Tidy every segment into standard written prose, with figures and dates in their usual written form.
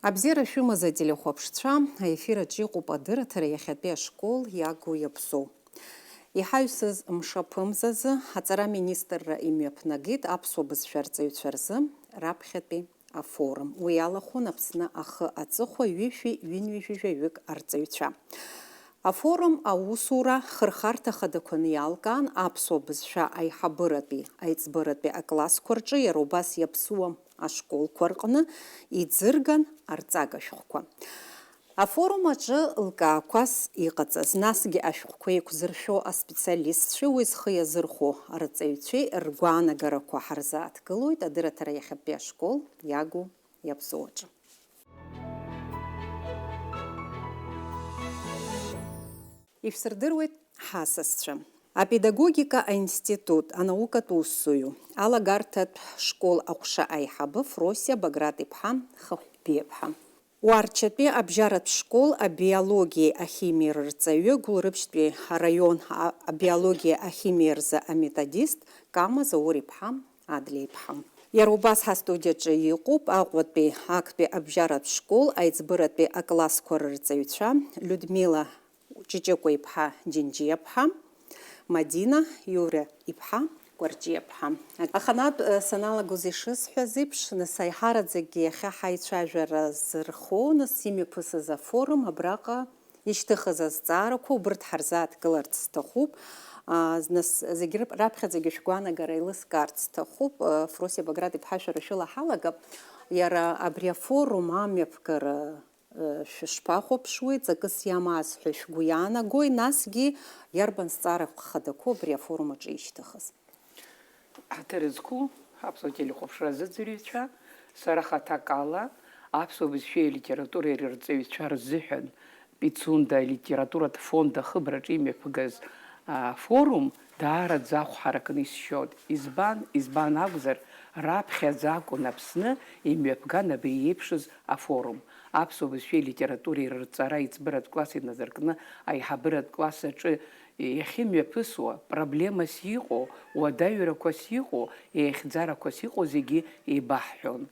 Абзера шәымаз ателехәаԥшцәа аефираҿы иҟоуп адырраҭара иахьатәи ашкол иагу иаԥсоу. Иҳаҩсыз мшаԥымз азы аҵара аминистрра имҩаԥнагеит аԥсуа бызшәа арҵаҩцәа рзы раԥхьатәи афорум. Уи алахәын Аԥсны ахы аҵыхәа ҩынҩажәаҩык арҵаҩцәа. Афорум аусура хырхарҭа хадақәаны иалкаан аԥсуа бызшәа аиҳабыратәи аиҵбыратәи аклассқәа рҿы иара убас иаԥсуа ашколқәа рҟны иӡырган арҵага шәҟәқәа. Афорум аҿы лкаақәас иҟаҵаз, насгьы ашәҟәқәа еиқәзыршәо аспециалистцәеи уи зхы иазырхәо арҵаҩцәеи ргәаанагарақәа ҳарзааҭгылоит адырраҭара иахьатәи ашкол иагу иаԥсоу аҿы. Ишәсырдыруеит ҳасасцәа. Апедагогика аинститут анаукатә усзуҩы алагарҭатә школ аҟәша аиҳабы Фросиа Баграт-иԥҳа Хыҳәбиаԥҳа. Уарчатәи абжьаратә школ абиологиеи ахимиеи рырҵаҩы Гәылрыԥшьтәи араион абиологиа ахимиеи рзы аметодист Кама Заур-иԥҳа Адлеиԥҳа. Иара убас ҳастудиаҿы иҟоуп Аҟәатәи актәи абжьаратә школ аиҵбыратәи аклассқәа рырҵаҩцәа Людмила Ҷыҷыкәа-иԥҳа Џьынџьиаԥҳа, Мадина Иура-иԥҳа Кәарҷиаԥҳа. Аханатә саналагоз ишысҳәаз еиԥш, нас аиҳараӡакгьы иахьа ҳаицәажәара зырхо, нас имҩаԥысыз афорум абраҟа ишьҭыхыз азҵаарақәа убырҭ ҳарзааҭгыларц сҭахуп. Нас зегьы раԥхьаӡагьы шәгәаанагара еилыскаарц сҭахуп. Фросиа Баграт-иԥҳа шәара шәылаҳалагап. Иара абри афорум амҩаԥгара шәышԥахәаԥшуеи, ҵакыс иамааз ҳәа шәгәы иаанагои, насгьы иарбан зҵаарақәа хадақәоу абри афорум аҿы ишьҭыхыз? Ҳаҭырызку аԥсуа телехәаԥшра азыӡырҩцәа, сара хаҭакала аԥсуа бызшәеи алитературеи рырҵаҩцәа рзыҳәан Пицунда алитературатә фонд ахыбраҿы имҩаԥгаз форум даараӡа ахәҳаракны исшьоит. Избан акәзар, раԥхьаӡа акәын Аԥсны имҩаԥган абри еиԥшыз афорум. Аԥсуа бызшәеи литературеи рырҵара иӡбыратә класс иназыркны аиҳабыратә класс аҿы иахьымҩаԥысуа, проблемас иҟоу, уадаҩрақәас иҟоу, еихьӡарақәас иҟоу зегьы еибаҳҳәон.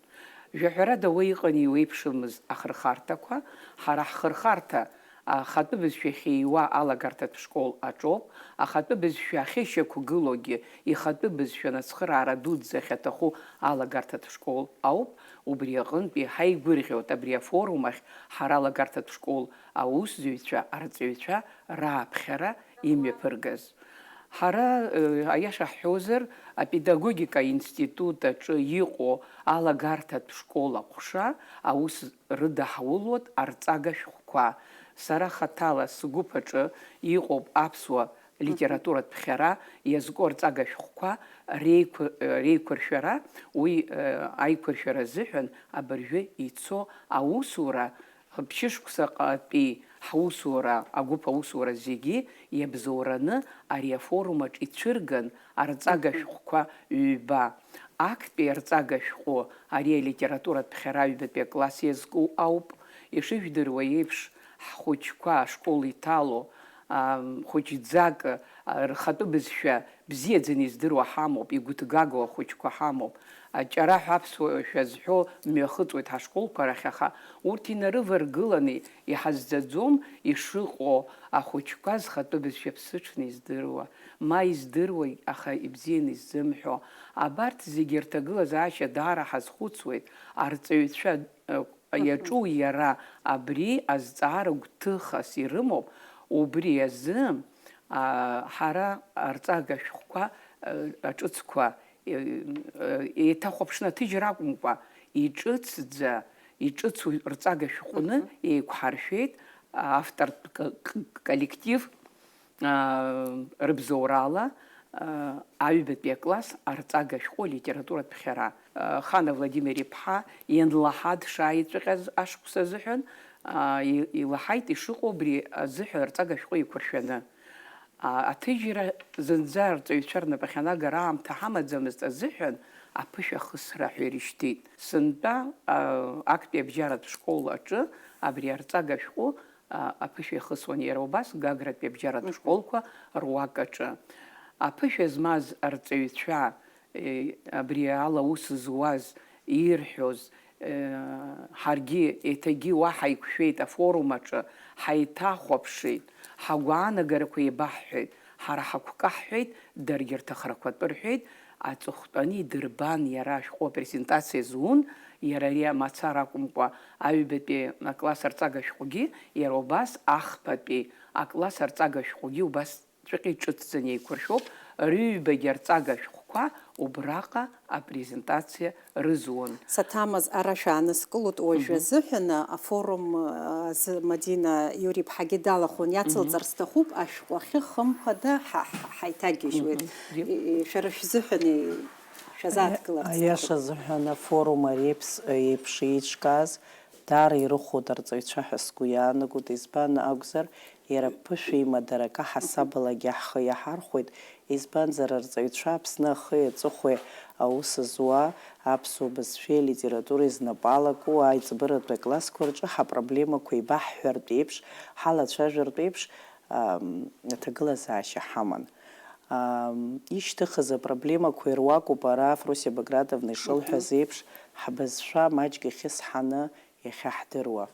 Жәаҳәарада уи иҟан иуеиԥшымыз ахырхарҭақәа, ҳара ҳхырхарҭа ахатәы бызшәа ихьиуа алагарҭатә школ аҿоуп, ахатәы бызшәа ахьышьақәгылогьы ихатәы бызшәа нацхыраара дуӡӡа ахьаҭаху алагарҭатә школ ауп. Убри аҟынтәи ҳаигәырӷьоит абри афорум ахь ҳара алагарҭатә школ аусзуҩцәа, арҵаҩцәа рааԥхьара имҩаԥыргаз. Ҳара аиаша ҳҳәозар, апедагогика институт аҿы иҟоу алагарҭатә школ аҟәша аус рыдаҳулоит арҵага шәҟәқәа. Сара хаҭала сгәыԥ аҿы иҟоуп аԥсуа литературатә ԥхьара иазку арҵага шәҟәқәа реиқәыршәара, уи аиқәыршәара азыҳәан абыржәы ицо аусура ԥшьышықәсаҟатәи ҳусура, агәыԥ аусура зегьы иабзоураны ари афорум аҿ ицәырган арҵага шәҟәқәа ҩба. Актәи арҵага шәҟәы ари алитературатә ԥхьара ҩбатәи акласс иазку ауп. Ишыжәдыруа еиԥш, ҳхәыҷқәа ашкол иҭало хәыҷӡак рхатәы бызшәа бзиаӡаны издыруа ҳамоуп, игәыҭгагоу ахәыҷқәа ҳамоуп. Аҷараҳәа аԥсуашәа зҳәо мҩахыҵуеит ҳашколқәа рахь, аха урҭ инарываргыланы иҳазӡаӡом ишыҟоу ахәыҷқәа зхатәы бызшәа ԥсыҽны издыруа, ма издыруа, аха ибзианы иззымҳәо. Абарҭ зегьы рҭагылазаашьа даара ҳазхәыцуеит. Арҵаҩцәа иаҿу иара абри азҵаара гәҭыхас ирымоуп. Убри азы ҳара арҵага шәҟәқәа аҿыцқәа еиҭахәаԥшны аҭыжьра акәымкәа, иҿыцу рҵага шәҟәны еиқәҳаршәеит автортә коллектив рыбзоурала аҩбатәи акласс арҵага шәҟәы литературатә ԥхьара. Хана Владимир-иԥҳа ианлаҳа дшааиҵәҟьаз ашықәс азыҳәан илаҳаит ишыҟоу абри азыҳәан арҵага шәҟәы еиқәыршәаны. Аҭыжьра зынӡа арҵаҩцәа рнапахь анагара аамҭа ҳамаӡамызт азыҳәан аԥышәахысра ҳәа ирышьҭит. Сынтәа актәи абжьаратә школ аҿы абри арҵага шәҟәы аԥышәа ихысуан иара убас Гагратәи абжьаратә школқәа руак аҿы. Аԥышәа змаз арҵаҩцәа абри ала ус зуаз ирҳәоз ҳаргьы еиҭагьы уа ҳаиқәшәеит афорум аҿы, ҳаиҭахәаԥшит, ҳагәаанагарақәа еибаҳҳәеит, ҳара ҳақәкаҳҳәеит, даргьы рҭахрақәа рҳәеит, аҵыхәтәаны идырбан иара ашәҟәы апрезентациа зун, иара ари мацара акәымкәа аҩбатәи акласс арҵага шәҟәгьы, иара убас ахԥатәи акласс арҵага шәҟәгьы убас ҵәыҟа иҿыцӡаны еиқәыршәоуп, рыҩбагьы арҵага шәҟәқәа убраҟа апрезентациа рызун. Саҭамыз ара шәааныскылот уажәы азыҳәан афорум Мадина Иури-ԥҳагьы далахәын, иацылҵар сҭахуп ашәҟәахьы хымԥада ҳаиҭагьежьуеит. Шәара шәзыҳәан шәазааҭгыларц. Аиаша азыҳәан афорум ари еиԥш еиҿкааз даара ирыхәоит арҵаҩцәа ҳәа сгәы иаанагоит, избан акәзар, иара ԥышәа имадарaka ҳасабалагьы ҳхы иаҳархәеит, избанзар арҵаҩцәа Аԥсны ахи аҵыхәеи аус зуа, аԥсуа бызшәеи литературеи знапалаку аиҵбыратәи аклассқәа рҿы ҳапроблемақәа еибаҳҳәартә еиԥш, ҳалацәажәартә еиԥш аҭагылазаашьа ҳаман. Ишьҭыхыз апроблемақәа ируакуп ара Фросиа Багратовна ишылҳәаз еиԥш, ҳбызшәа маҷк ихьысҳаны иахьаҳдыруа.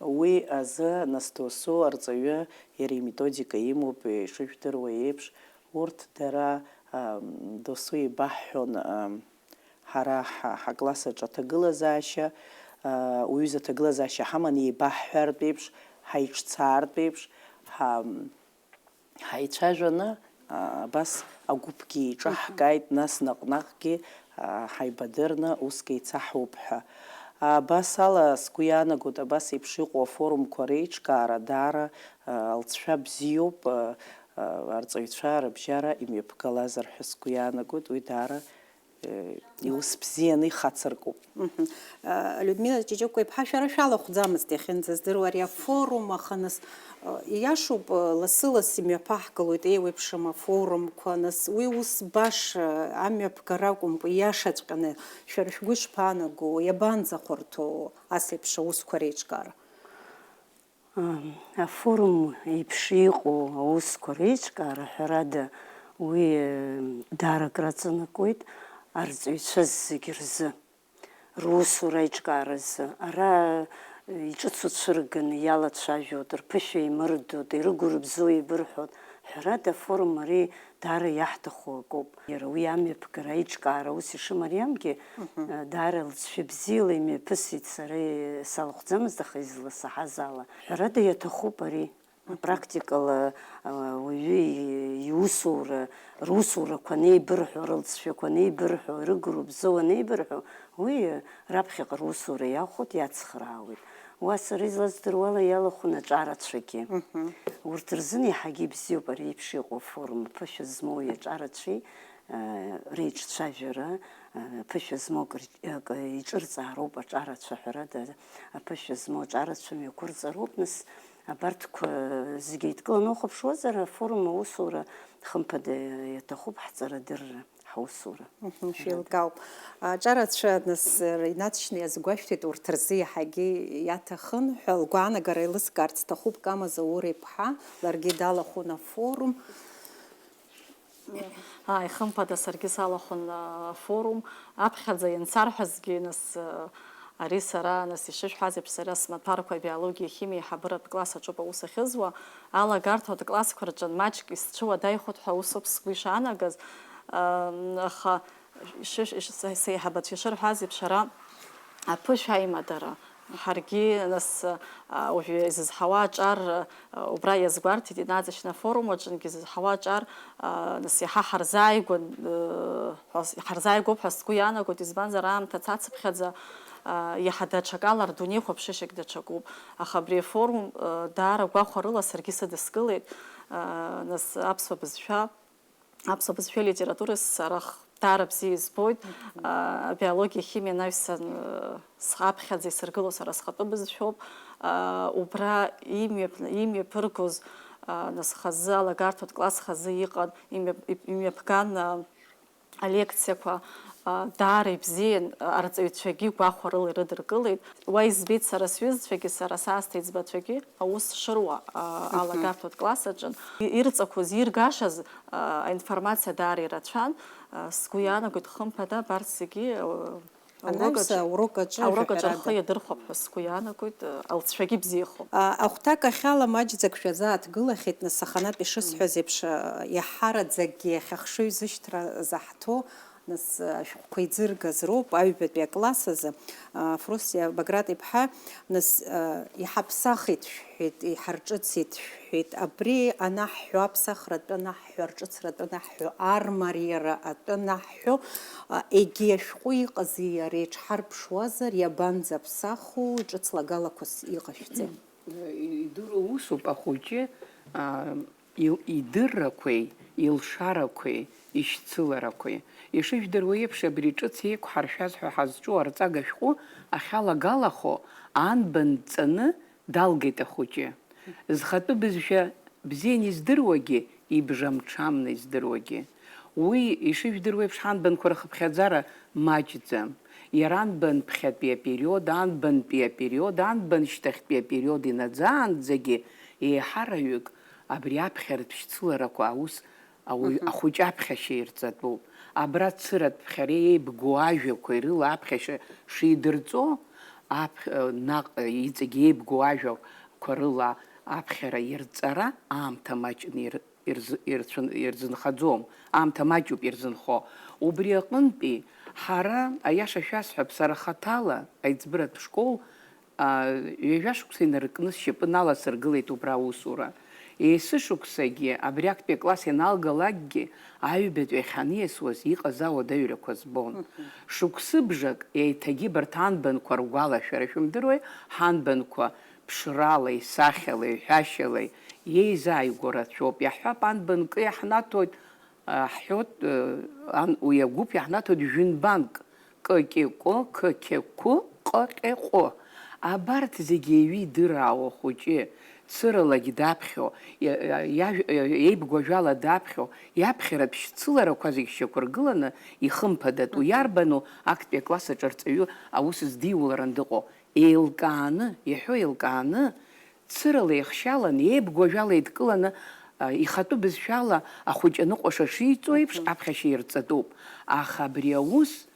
Уи азы нас досу арҵаҩы иара иметодика имоуп, ишыжәдыруа еиԥш, урҭ дара досу ибаҳҳәон ҳара ҳакласс аҿы аҭагылазаашьа, уҩыза аҭагылазаашьа ҳаман еибаҳҳәартә еиԥш, ҳаиҿцаартә еиԥш, ҳаицәажәаны абас агәыԥгьы еиҿаҳкааит, нас наҟ-наҟгьы ҳаибадырны уск еицаҳуп ҳәа. Абас ала сгәы иаанагоит, абас еиԥш иҟоу афорумқәа реиҿкаара даара алҵшәа бзиоуп, арҵаҩцәа рыбжьара имҩаԥгалазар ҳәа сгәы иаанагоит, уи даара иус бзианы ихацыркуп. Людмила Ҷиҷыкәа-иԥҳа, шәара шәалахәӡамызт иахьынӡаздыруа ари афорум, аха нас ииашоуп, лассы-лассы имҩаԥаҳгалоит еиуеиԥшым афорумқәа, нас уи ус баша амҩаԥгара акәымкәа, ииашаҵәҟьаны шәара шәгәы ишԥаанаго, иабанӡахәарҭоу ас еиԥш аусқәа реиҿкаара? Афорум еиԥш иҟоу аусқәа реиҿкаара ҳәарада уи даара акраҵанакуеит арҵаҩцәа зегьы рзы, русура аиҿкааразы. Ара иҿыцу цәырганы иалацәажәоит, рԥышәа еимырдоит, ирыгәырбзо еибырҳәоит. Ҳәарада афорум ари даара иаҳҭаху акоуп. Иара уи амҩаԥгара аиҿкаара ус ишымариамгьы даара лҵшәа бзиала имҩаԥысит, сара салахәӡамызт, аха изласаҳаз ала. Ҳәарада иаҭахуп ари. Практикала уаҩы иусура, русурақәа неибырҳәо, рылҵшәақәа неибырҳәо, ирыгәырбзо анеибырҳәо, уи раԥхьаҟа русура иахәоит, иацхраауеит. Уа сара излаздыруа ала иалахәын аҿарацәагьы. Урҭ рзын иаҳагьы ибзиоуп ари еиԥш иҟоу афорум, ԥышәа змоу аҿарацәеи реиҿцәажәара, ԥышәа змоу иҿырҵаароуп аҿарацәа, ҳәарада аԥышәа змоу аҿарацәа мҩақәырҵароуп, нас абарҭқәа зегьы еидкыланы ухәаԥшуазар, афорум аусура хымԥада иаҭахуп ҳҵарадырра. ҳаусура. Шәеилкаауп. Аҿарацәа нас инаҵшьны иазгәашәҭеит урҭ рзы иаҳагьы иаҭахын ҳәа лгәаанагара еилыскаарц сҭахуп Кама Заур-иԥҳа, ларгьы далахәын афорум. Ихымԥада саргьы салахәын афорум, аԥхьаӡа иансарҳәазгьы нас ари сара нас ишышәҳәаз еиԥш сара смаҭәарқәа биологиа, химиа ҳабыратә класс аҿоуп аус ахьызуа, алагарҭатә классқәа рҿы маҷк исцәуадаҩхоит ҳәа усоуп сгәы ишаанагаз, аха сеиҳабацәа ишырҳәаз еиԥш ара аԥышәа аимадара ҳаргьы нас уажәы изызҳауа аҿар убра иазгәарҭеит инаҵашьны афорум аҿынгьы изызҳауа аҿар нас иаҳа ҳарзааигәоуп ҳәа сгәы иаанагоит, избанзар аамҭа цацыԥхьаӡа иаҳа даҽакала рдунеи хәаԥшышьак даҽакуп, аха абри афорум даара гәахәарыла саргьы сыдыскылеит, нас аԥсуа бызшәа литература сара даара бзиа избоит, биологиа, химиа анаҩсан саԥхьаӡа исыргыло сара схатәы бызшәоуп, убра имҩаԥыргоз нас хазы алагарҭатә класс хазы иҟан, имҩаԥган алекциақәа даара ибзиан, арҵаҩцәагьы гәахәарыла ирыдыркылеит. Уа избеит сара сҩызцәагьы, сара саасҭа иӡбацәагьы аус шыруа алагарҭатә класс аҿын. Ирҵақәоз, иргашаз аинформациа даара ирацәан, сгәы иаанагоит хымԥада абарҭ зегьы урок аурокаҿы рхы иадырхәап ҳәа сгәы иаанагоит, алҵшәагьы бзиахоуп. Ахәҭак ахьала маҷӡакшәа зааҭгылахьеит, нас аханатә ишысҳәаз еиԥш иаҳараӡакгьы иахьахшыҩ зышьҭра заҳҭо, нас ашәҟәқәа иӡыргаз роуп аҩбатәи акласс азы. Фросиа Баграт-иԥҳа нас иҳаԥсахит шәҳәеит, иҳарҿыцит шәҳәеит. Абри анаҳҳәо, аԥсахратәы анаҳҳәо, арҿыцратәы анаҳҳәо, армариара атәы анаҳҳәо, егьи ашәҟәы иҟази иареи ҽҳарԥшуазар иабанӡаԥсаху, ҿыцлагалақәас иҟашәҵеи? Идыруа усуп ахәыҷы идыррақәеи, илшарақәеи, ишьцыларақәеи. Ишыжәдыруа еиԥш абри ҿыц еиқәҳаршәаз ҳәа ҳазҿу арҵага шәҟәы ахьалагалахо анбан ҵаны далгеит ахәыҷы. Зхатәы бызшәа бзианы издыруагьы, ибжамҽамны издыруагьы. Уи ишыжәдыруа еиԥш ҳанбанқәа рхыԥхьаӡара маҷӡам. Иара анбан ԥхьатәи апериод, анбантәи апериод, анбан шьҭахьтәи апериод инаӡаанӡагьы еиҳараҩык абри аԥхьаратә шьцыларақәа аус ахәыҷы аԥхьашьа ирҵатәуп. Абра цыратә ԥхьара еибгоу ажәақәа ирыла аԥхьашьа шидырҵо, наҟ иҵегь еибгоу ажәақәа рыла аԥхьара ирҵара аамҭа маҷны ирзынхаӡом, аамҭа маҷуп ирзынхо. Убри аҟынтәи ҳара аиаша шәасҳәап, сара хаҭала аиҵбыратә школ ҩажәа шықәса инаркны сшьапы наласыргылеит убра аусура. Есышықәсагьы абри актәи акласс ианалгалакгьы аҩбатәи ахьаниасуаз иҟаз ауадаҩрақәа збон. Шықәсыбжак еиҭагьы барҭ анбанқәа ргәалашәара шәымдыруеи, ҳанбанқәа ԥшралеи, сахьалеи, ҳәашьалеи еизааигәо рацәоуп. Иаҳҳәап, анбанкы иаҳнаҭоит, ҳҳәоит, уи агәыԥ иаҳнаҭоит жәынбанк, ККК, ККК, ҟҟҟ. Абарҭ зегьы еиҩы идыраауа хәыҷы, цыралагьы даԥхьо, еибгоу ажәала даԥхьо, иаԥхьаратә шьцыларақәа зегьы шьақәыргыланы ихымԥадатәу иарбану актәи акласс аҿы арҵаҩы аус здиуларан дыҟоу. Еилкааны, иаҳәо еилкааны, цырала ихшьалан, еибгоу ажәала еидкыланы, ихатәы бызшәала ахәыҷ аныҟәаша шиҵо еиԥш аԥхьашьа ирҵатәуп. Аха абри аус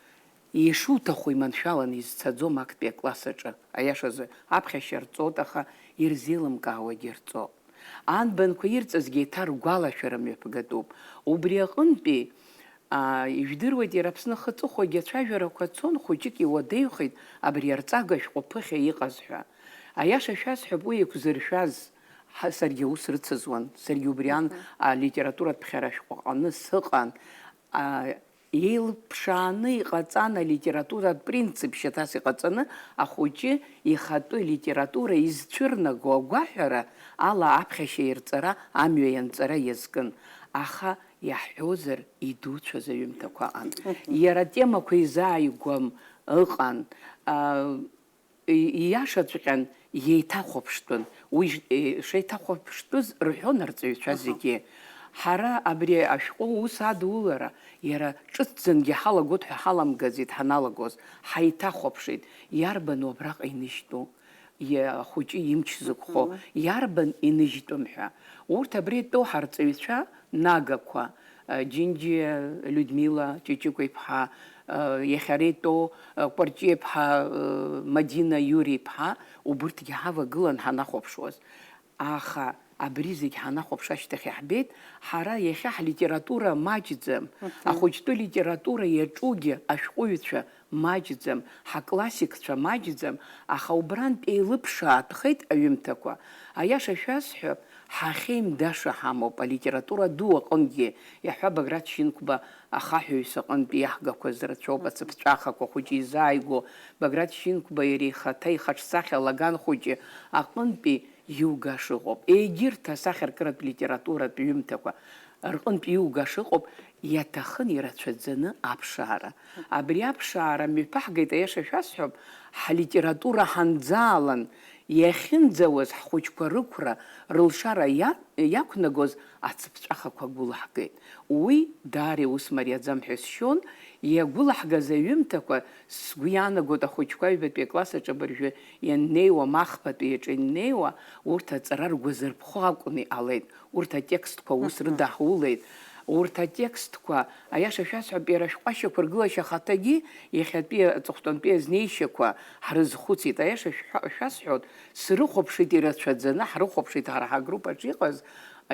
ишуҭаху иманшәалан изцаӡом актәи акласс аҿы. Аиашазы аԥхьашьа рҵоит, аха ирзеилымкаауагьы рҵоуп. Анбанқәа ирҵазгьы еиҭа ргәалашәара мҩаԥгатәуп. Убри аҟынтәи ижәдыруеит, иара Аԥсны ахаҵыхәагьы ацәажәарақәа цон, хәыҷык иуадаҩхеит абри арҵага шәҟәы ԥыхьа иҟаз ҳәа. Аиаша шәасҳәап, уи еиқәзыршәаз саргьы аус рыцызуан. Саргьы убри алитературатә ԥхьара шәҟәаҟны сыҟан. Еилԥшааны иҟаҵан алитературатә принцип шьаҭас иҟаҵаны ахәыҷы ихатәы литература изцәырнаго агәаҳәара ала аԥхьашьа ирҵара, амҩа ианҵара иазкын. Аха иаҳҳәозар идуцәаз аҩымҭақәа аҟан. Иара темақәа изааигәам ыҟан. Ииашаҵәҟьан иеиҭахәаԥштәын. Уи шеиҭахәаԥштәыз рҳәон арҵаҩцәа зегьы. Ҳара абри ашәҟәы ус адулара, иара ҿыцӡангьы ҳалагот ҳәа ҳаламгаӡеит ҳаналагоз, ҳаиҭахәаԥшит. Иарбану абраҟа иныжьтәу, ахәыҷы имч зықәхо, иарбан иныжьтәым ҳәа. Урҭ абри атәоу ҳарҵаҩцәа нагақәа, Џьинџьиа Людмила Ҷыҷыкәа-иԥҳа, иахьара итәоу Кәарҷиа-иԥҳа Мадина Иури-иԥҳа, убырҭгьы ҳавагылан ҳанахәаԥшуаз. Аха абри зегь ҳанахәаԥш ашьҭахь иаҳбеит, ҳара иахьа ҳлитература маҷӡам, ахәыҷтәы литература иаҿугьы ашәҟәыҩцәа маҷӡам, ҳаклассикцәа маҷӡам, аха убрантә еилыԥшаатәхеит аҩымҭақәа. Аиаша шәасҳәап, ҳахьеимдаша ҳамоуп алитература ду аҟынгьы. Иаҳҳәа Баграт Шьынқәба ахаҳәаҩыс аҟынтәи иаҳгақәаз рацәоуп, ацыԥҵәахақәа хәыҷы изааигәо. Баграт Шьынқәба иара ихаҭа ихаҿсахьа алаган хәыҷы аҟынтәи иугаша ыҟоуп. Егьырҭ асахьаркыратә литературатә ҩымҭақәа рҟынтә иугаша ыҟоуп, иаҭахын ирацәаӡаны аԥшаара. Абри аԥшаара мҩаԥаҳгеит, аиаша шәасҳәап, ҳлитература ҳанӡаалан иахьынӡауаз ҳхәыҷқәа рықәра, рылшара иақәнагоз ацыԥҵәахақәа гәылаҳгеит. Уи даара ус мариаӡам ҳәа сшьон. Иагәылаҳгаз аҩымҭақәа сгәы иаанагоит ахәыҷқәа аҩбатәи акласс аҿы абыржәы ианнеиуа, махԥатәи иаҿы иннеиуа, урҭ аҵара ргәазырԥхо акәны иҟалеит. Урҭ атекстқәа ус рыдаҳулеит. урҭ атекстқәа аиаша шәасҳәап, иара ашәҟәашьақәа ргылашьа ахаҭагьы иахьатәи аҵыхәтәантәи азнеишьақәа ҳрызхәыцит. Аиаша шәасҳәоит, срыхәаԥшит ирацәаӡаны, ҳрыхәаԥшит ҳара ҳагруппаҿ иҟаз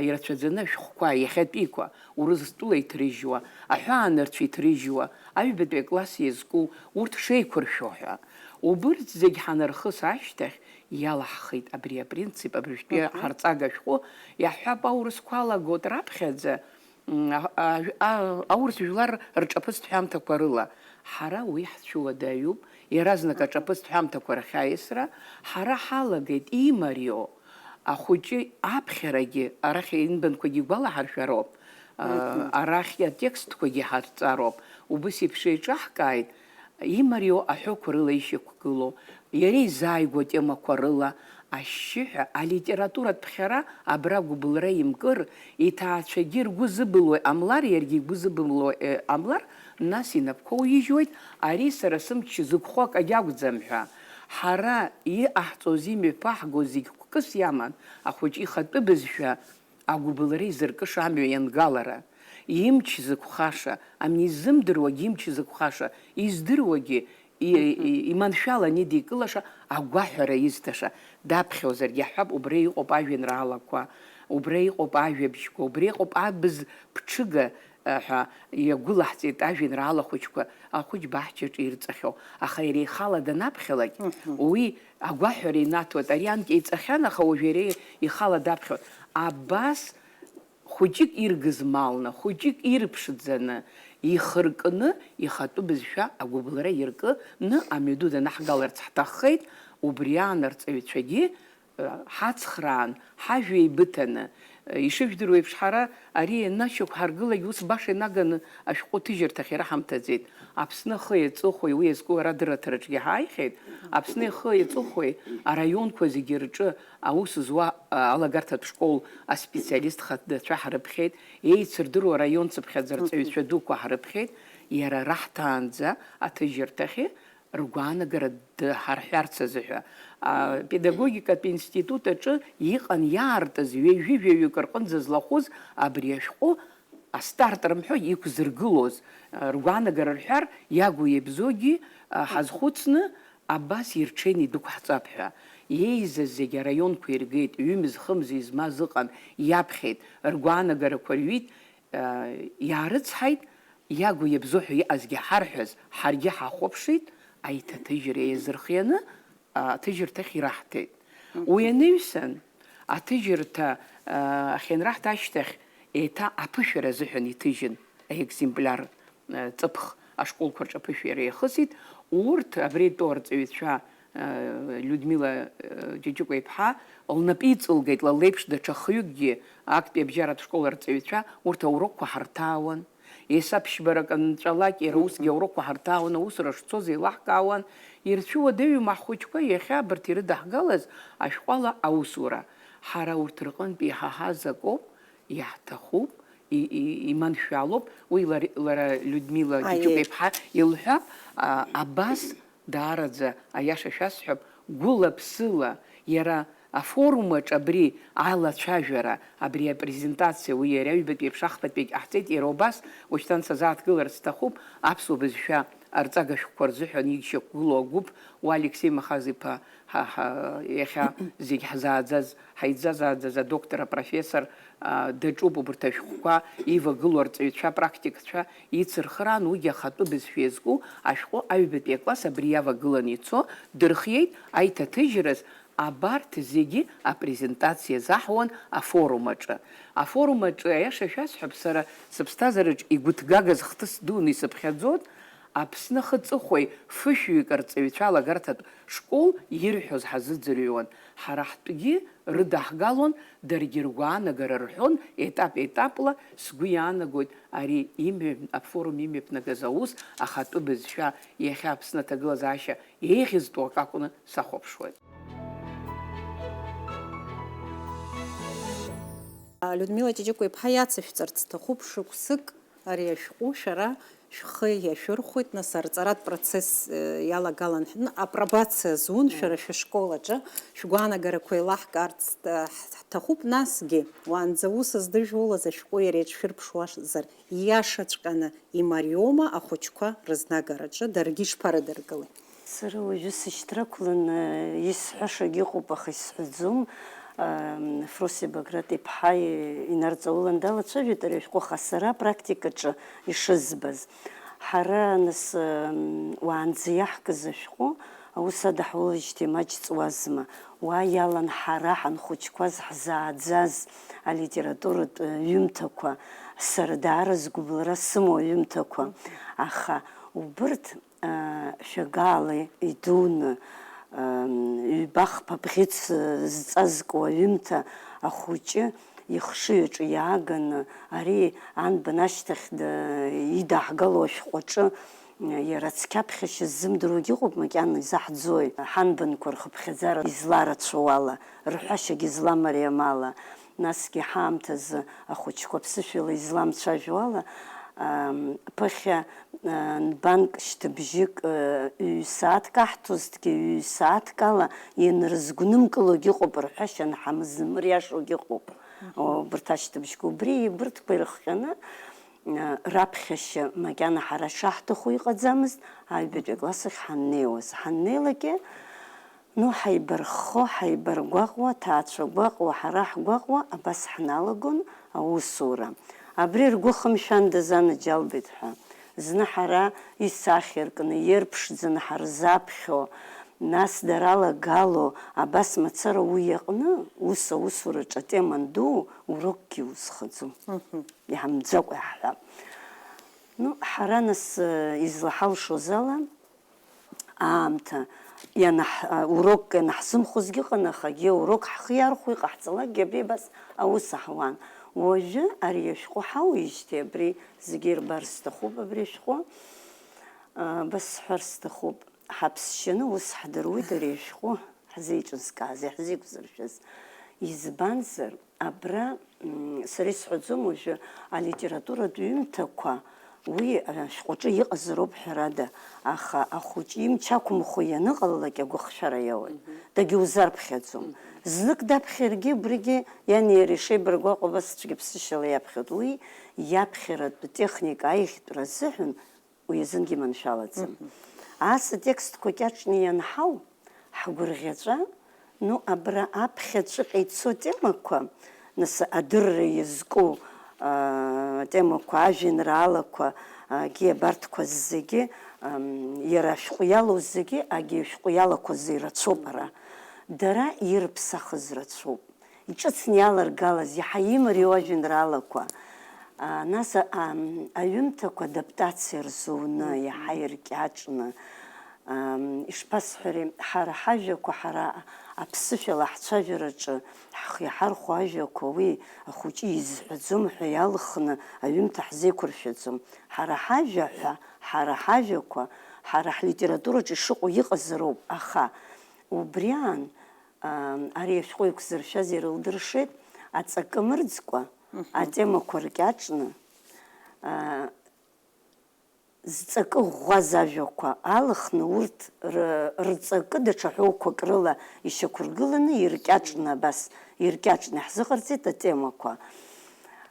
ирацәаӡаны ашәҟәқәа иахьатәиқәа, Урыстәыла иҭрыжьуа, аҳәаанырцәа иҭрыжьуа, аҩбатәи акласс иазку, урҭ шеиқәыршәо ҳәа. Убырҭ зегь ҳанархыс ашьҭахь иалаҳхит абри апринцип, абыржәтәи ҳарҵага шәҟәы иаҳҳәап аурысқәа алагот раԥхьаӡа аурыс жәлар рҿаԥыцтә ҳәамҭақәа рыла. Ҳара уи ҳцәуадаҩуп, иаразнак аҿаԥыцтә ҳәамҭақәа рахьаисра, ҳара ҳалагеит имарио ахәыҷы аԥхьарагьы, арахь инбанқәагьы игәалаҳаршәароуп, арахь атекстқәагьы ҳарҵароуп. Убыс еиԥш еиҿаҳкааит имарио аҳәақәа рыла ишьақәгыло, иара изааигәо атемақәа рыла, ашьшьыҳәа алитературатә ԥхьара абра гәыблра имкыр, иҭаацәагьы ргәы зыбылуа амлар, иаргьы игәы зыбылуа амлар, нас инапқәа уижьуеит, ари сара сымч зықәхо акагь акәӡам ҳәа. Ҳара иҟаҳҵоз имҩаԥаҳго зегь қәкыс иаман, ахәыҷы ихатәы бызшәа агәыблра изыркыша амҩа иангалара. Имч зықәхаша, амни изымдыруагьы имч зықәхаша, издыруагьы иманшәалан идикылаша, агәаҳәара изҭаша. Даԥхьозаргьы ҳҳәап, убра иҟоуп ажәеинраалақәа, убра иҟоуп ажәабжьқәа, убра иҟоуп абз ԥҽыга ҳәа иагәылаҳҵеит ажәеинраала хәыҷқәа, ахәыҷ баҳчаҿы ирҵахьоу. Аха иара ихала данаԥхьалак, уи агәаҳәара инаҭоит, ари анкьа иҵахьан, аха уажә иара ихала даԥхьоит. Абас хәыҷык иргызмалны, хәыҷык ирԥшӡаны, ихыркны, ихатәы бызшәа агәыблра иркны амҩаду данаҳгаларц ҳҭаххеит, убри аанарҵаҩцәагьы ҳацхраан, ҳажәҩа еибыҭаны, ишыжәдыруа еиԥш ҳара ари анашьақә ҳаргылагьы ус баша инаганы ашәҟәы ҭыжьырҭахь ираҳамҭаӡеит. Аԥсны ахи аҵыхәеи уи иазку арадыраҭараҿгьы ҳааихьеит. Аԥсны ахи аҵыхәеи араионқәа зегьы рҿы аус зуа алагарҭатә школ аспециалист хадацәа ҳрыԥхьеит, еицырдыруа араион цыԥхьаӡарҵаҩцәа дуқәа ҳрыԥхьеит, иара раҳҭаанӡа аҭыжьырҭахьы ргәаанагара ҳарҳәарц азыҳәа. Педагогикатә институт аҿы иҟан иаартыз ҩажәи-жәаҩык рҟынӡа злахәыз абри ашәҟәы астарт рымҳәо иқәзыргылоз, ргәаанагара рҳәар иагу иабзоугьы ҳазхәыцны абас ирҽеины идәықәҳҵап ҳәа. Еизаз зегьы араионқәа иргеит, ҩымз-хымзи змаз ыҟан, иаԥхьеит, ргәаанагарақәа рҩит, иаарыцҳаит, иагу иабзо ҳәа иҟазгьы ҳарҳәаз, ҳаргьы ҳахәаԥшит, аиҭаҭыжьра иазырхианы аҭыжьырҭахь ираҳҭеит. Уи аныҩсан, аҭыжьырҭа ахьанраҳҭа ашьҭахь еиҭа аԥышәара азыҳәан иҭыжьын аекземпляр ҵыԥх ашколқәа рҿы аԥышәара иахысит. Урҭ абри атәы арҵаҩцәа Людмила Ҷыҷыкәа-иԥҳа лнапы иҵылгеит лалеиԥш даҽа хҩыкгьы актәи абжьаратә школ арҵаҩцәа, урҭ аурокқәа ҳарҭаауан. Есаԥшьбарак анҵәалак, иара усгьы аурокқәа ҳарҭаауан, аусура шцоз еилаҳкаауан. Ирцәуадаҩуам аҳхәыҷқәа иахьа абарҭ ирыдаҳгалаз ашәҟәала аусура. Ҳара урҭ рҟынтәи иҳаҳаз акоуп, иаҳҭахуп, иманшәалоуп. Уи лара Людмила Ҷыҷыкәа-иԥҳа илҳәап, абас даараӡа аиаша шәасҳәап, гәыла-ԥсыла иара афорумаҿ абри алацәажәара, абри апрезентациа, уи иара аҩбатәи еиԥш ахԥатәигь ҟаҳҵеит, иара убас уажәшьҭан сазааҭгыларц сҭахуп, аԥсуа бызшәа арҵага шәҟәқәа рзыҳәан ишьақәгылоу агәыԥ, уа Алексеи Махаз-иԥа иахьа зегь ҳзааӡаз, ҳаидзазааӡаз адоктор, апрофессор даҿуп убырҭ ашәҟәқәа ивагылоу арҵаҩцәа, апрактикцәа ицырхраан, уигьы ахатәы бызшәа иазку ашәҟәы аҩбатәи акласс абри иавагыланы ицо, дырхиеит аиҭаҭыжьраз. Абарҭ зегьы апрезентациа заҳуан афорум аҿы. Афорум аҿы аиаша шәасҳәап, сара сыԥсҭазаараҿ игәыҭгагаз хҭыс дуны исыԥхьаӡоит, Аԥсны хыҵыхәеи фышәҩык арҵаҩцәа алагарҭатә школ ирҳәоз ҳазыӡырҩуан. Ҳара ҳтәгьы рыдаҳгалон, даргьы ргәаанагара рҳәон, етап-етапла. Сгәы иаанагоит ари афорум имҩаԥнагаз аус ахатәы бызшәа иахьа Аԥсны аҭагылазаашьа еиӷьызтәу ак акәны сахәаԥшуеит. Людмила Ҷыҷыкәа-иԥҳа иацышәҵарц сҭахуп, шықәсык ари ашәҟәы шәара шәхы иашәырхәеит, нас арҵаратә процесс иалагалан апробациа зун шәара шәышкол аҿы шәгәаанагарақәа еилаҳкаарц ҳҭахуп, насгьы уаанӡа ус здыжәлаз ашәҟәы иара иаҿшәырԥшуазар ииашаҵәҟьаны имариоума ахәыҷқәа рызнагараҿы, даргьы ишԥарыдыркылеи? Сара уажәы сышьҭрақәланы исҳәашагьы ыҟоуп, аха исҳәаӡом. Фросиа Баграт-иԥҳа инарҵаулан далацәажәеит ари ашәҟәы, аха сара апрактикаҿы ишызбаз. Ҳара нас уаанӡа иаҳкыз ашәҟәы аус адаҳуlijьҭеи маҷ ҵуазма. Уа иалан ҳара ҳанхәыҷқәаз ҳзааӡаз алитературатә ҩымҭақәа, сара даара згәыблра сымоу аҩымҭақәа. Аха убырҭ шәагаала идуны ҩба-хԥа бӷьыц зҵазкуа аҩымҭа ахәыҷы ихшыҩаҿы иааганы ари анбан ашьҭахь идаҳгалоу ашәҟәаҿы иара цқьаԥхьашьа ззымдыруагьы ыҟоуп, макьана изаҳӡои. Ҳанбанқәа рхыԥхьаӡара изларацәоу ала, рҳәашьагьы изламариам ала, насгьы ҳаамҭазы ахәыҷқәа ԥсышәала изламцәажәо ала, ԥыхьа нбанк шьҭыбжьык ҩ-сааҭк аҳҭозҭгьы ҩ-сааҭк ала ианрызгәнымкылогьы ыҟоуп, рҳәашьа нҳамзымриашогьы ыҟоуп. Убырҭ ашьҭыбжьқәа убри ибырҭқәа ирыхҟьаны раԥхьашьа макьана ҳара шаҳҭаху иҟаӡамызт, аҩбатәи аклассахь ҳаннеиуаз. Ҳаннеилакгьы ҳаибарххо, ҳаибаргәаҟуа, ҭаацәа гәаҟуа, ҳара ҳгәаҟуа, абас ҳналагон аусура. Абри ргәы хымшәандаз анаџьалбеит ҳәа. Зны ҳара исахьа ркны ирԥшӡаны ҳарзаԥхьо, нас даралагало, абас мацара уи иаҟны, ус аусураҿы атема анду, урокгьы узхаӡом. Иҳамӡакәа иаҳҳәап. Ҳара нас излаҳалшоз ала, аамҭа урок ианаҳзымхозгьы ыҟан, ахагьы урок ҳхы иархәо иҟаҳҵалакгьы абри абас аус аҳуан. Уажәы ари ашәҟәы ҳауижьҭеи абри зегьы ирбар сҭахуп, абри ашәҟәы бас сҳәар сҭахуп. Ҳаԥсшьаны ус ҳдыруеит ари ашәҟәы ҳзеиҿызкааз, иаҳзеиқәзыршәаз. Избанзар, абра сара исҳәаӡом уажәы алитературатә ҩымҭақәа уи ашәҟәаҿы иҟазароуп ҳәарада, аха ахәыҷ имч ақәымхо ианыҟалалак агәыхшәара иауеит, дагьузарԥхьаӡом. Знык даԥхьаргьы убригьы иани иареи шеибаргәаҟуа абасҵәҟьа ԥсышьала иаԥхьоит. Уи иаԥхьаратә техника аихтәра азыҳәан уи азынгьы маншәалаӡам. Ас атекстқәа кьаҿны ианҳау, ҳгәырӷьаҵәа, абра аԥхьаҵәҟьа ицо темақәа, нас адырра иазку темақәа, ажәеинраалақәа, абарҭқәа зегьы, иара ашәҟәы иалоу зегьы, ашәҟәы иалақәаз ирацәоуп ара. Дара ирԥсахыз рацәоуп. Иҿыцны иаларгалаз, иаҳа имариоу ажәеинраалақәа. Нас аҩымҭақәа адаптациа рзуны, иаҳа иркьаҿны. Ишԥасҳәари, ҳара ҳажәақәа, ҳара аԥсышәала ҳцәажәараҿы иҳархәо ажәақәа, уи ахәыҷы изҳәаӡом ҳәа иалхны аҩымҭа ҳзеиқәыршәаӡом. Ҳара ҳажәаҳәа, ҳара ҳажәақәа, ҳара ҳлитератураҿы ишыҟоу иҟазароуп, аха убри аан ари ашәҟәы иқәзыршәаз ирылдыршеит, аҵакы мырӡкәа, атемақәа ркьаҿны, зҵакы ӷәӷәаз ажәақәа алхны, урҭ рҵакы даҽа ҳәоуқәак рыла ишьақәыргыланы иркьаҿны, абас иркьаҿны ҳзыҟарҵеит атемақәа.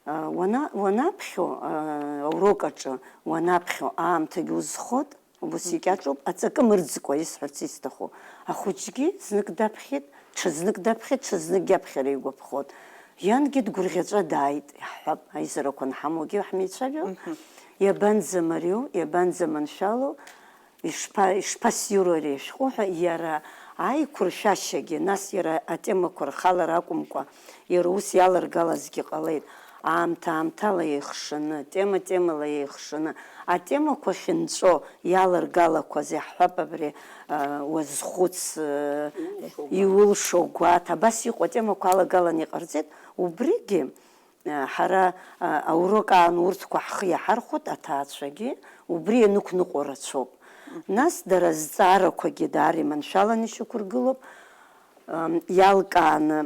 Уанаԥхьо аурокаҿы, уанаԥхьо аамҭагьы узхот, убас икьаҿуп, аҵакы мырӡкәа исҳәарц исҭаху. Ахәыҷгьы знык даԥхьеит, ҽазнык даԥхьеит, ҽазныкгьы аԥхьара игәаԥхот. Иангьы дгәырӷьаҵәа дааит, иаҳҳәап, аизарақәа анҳамоугьы ҳмеицәажәо. Иабанӡамариоу, иабанӡаманшәалоу, ишԥасиуроу ари ашәҟәы ҳәа, иара аиқәыршәашьагьы, нас иара атемақәа рхалара акәымкәа, иара ус иаларгалазгьы ҟалеит. Аамҭа-аамҭала еихшаны, тема-темала еихшаны, атемақәа ахьынҵәо иаларгалақәаз, иаҳҳәап, абри уазхәыц, иулшо гәаҭ, абас иҟоу атемақәа алагаланы иҟарҵеит. Убригьы ҳара аурок аан урҭқәа ҳхы иаҳархәот, аҭаацәагьы убри ианықәныҟәо рацәоуп. Нас дара зҵаарақәагьы даара иманшәаланы ишьақәыргылоуп, иалкааны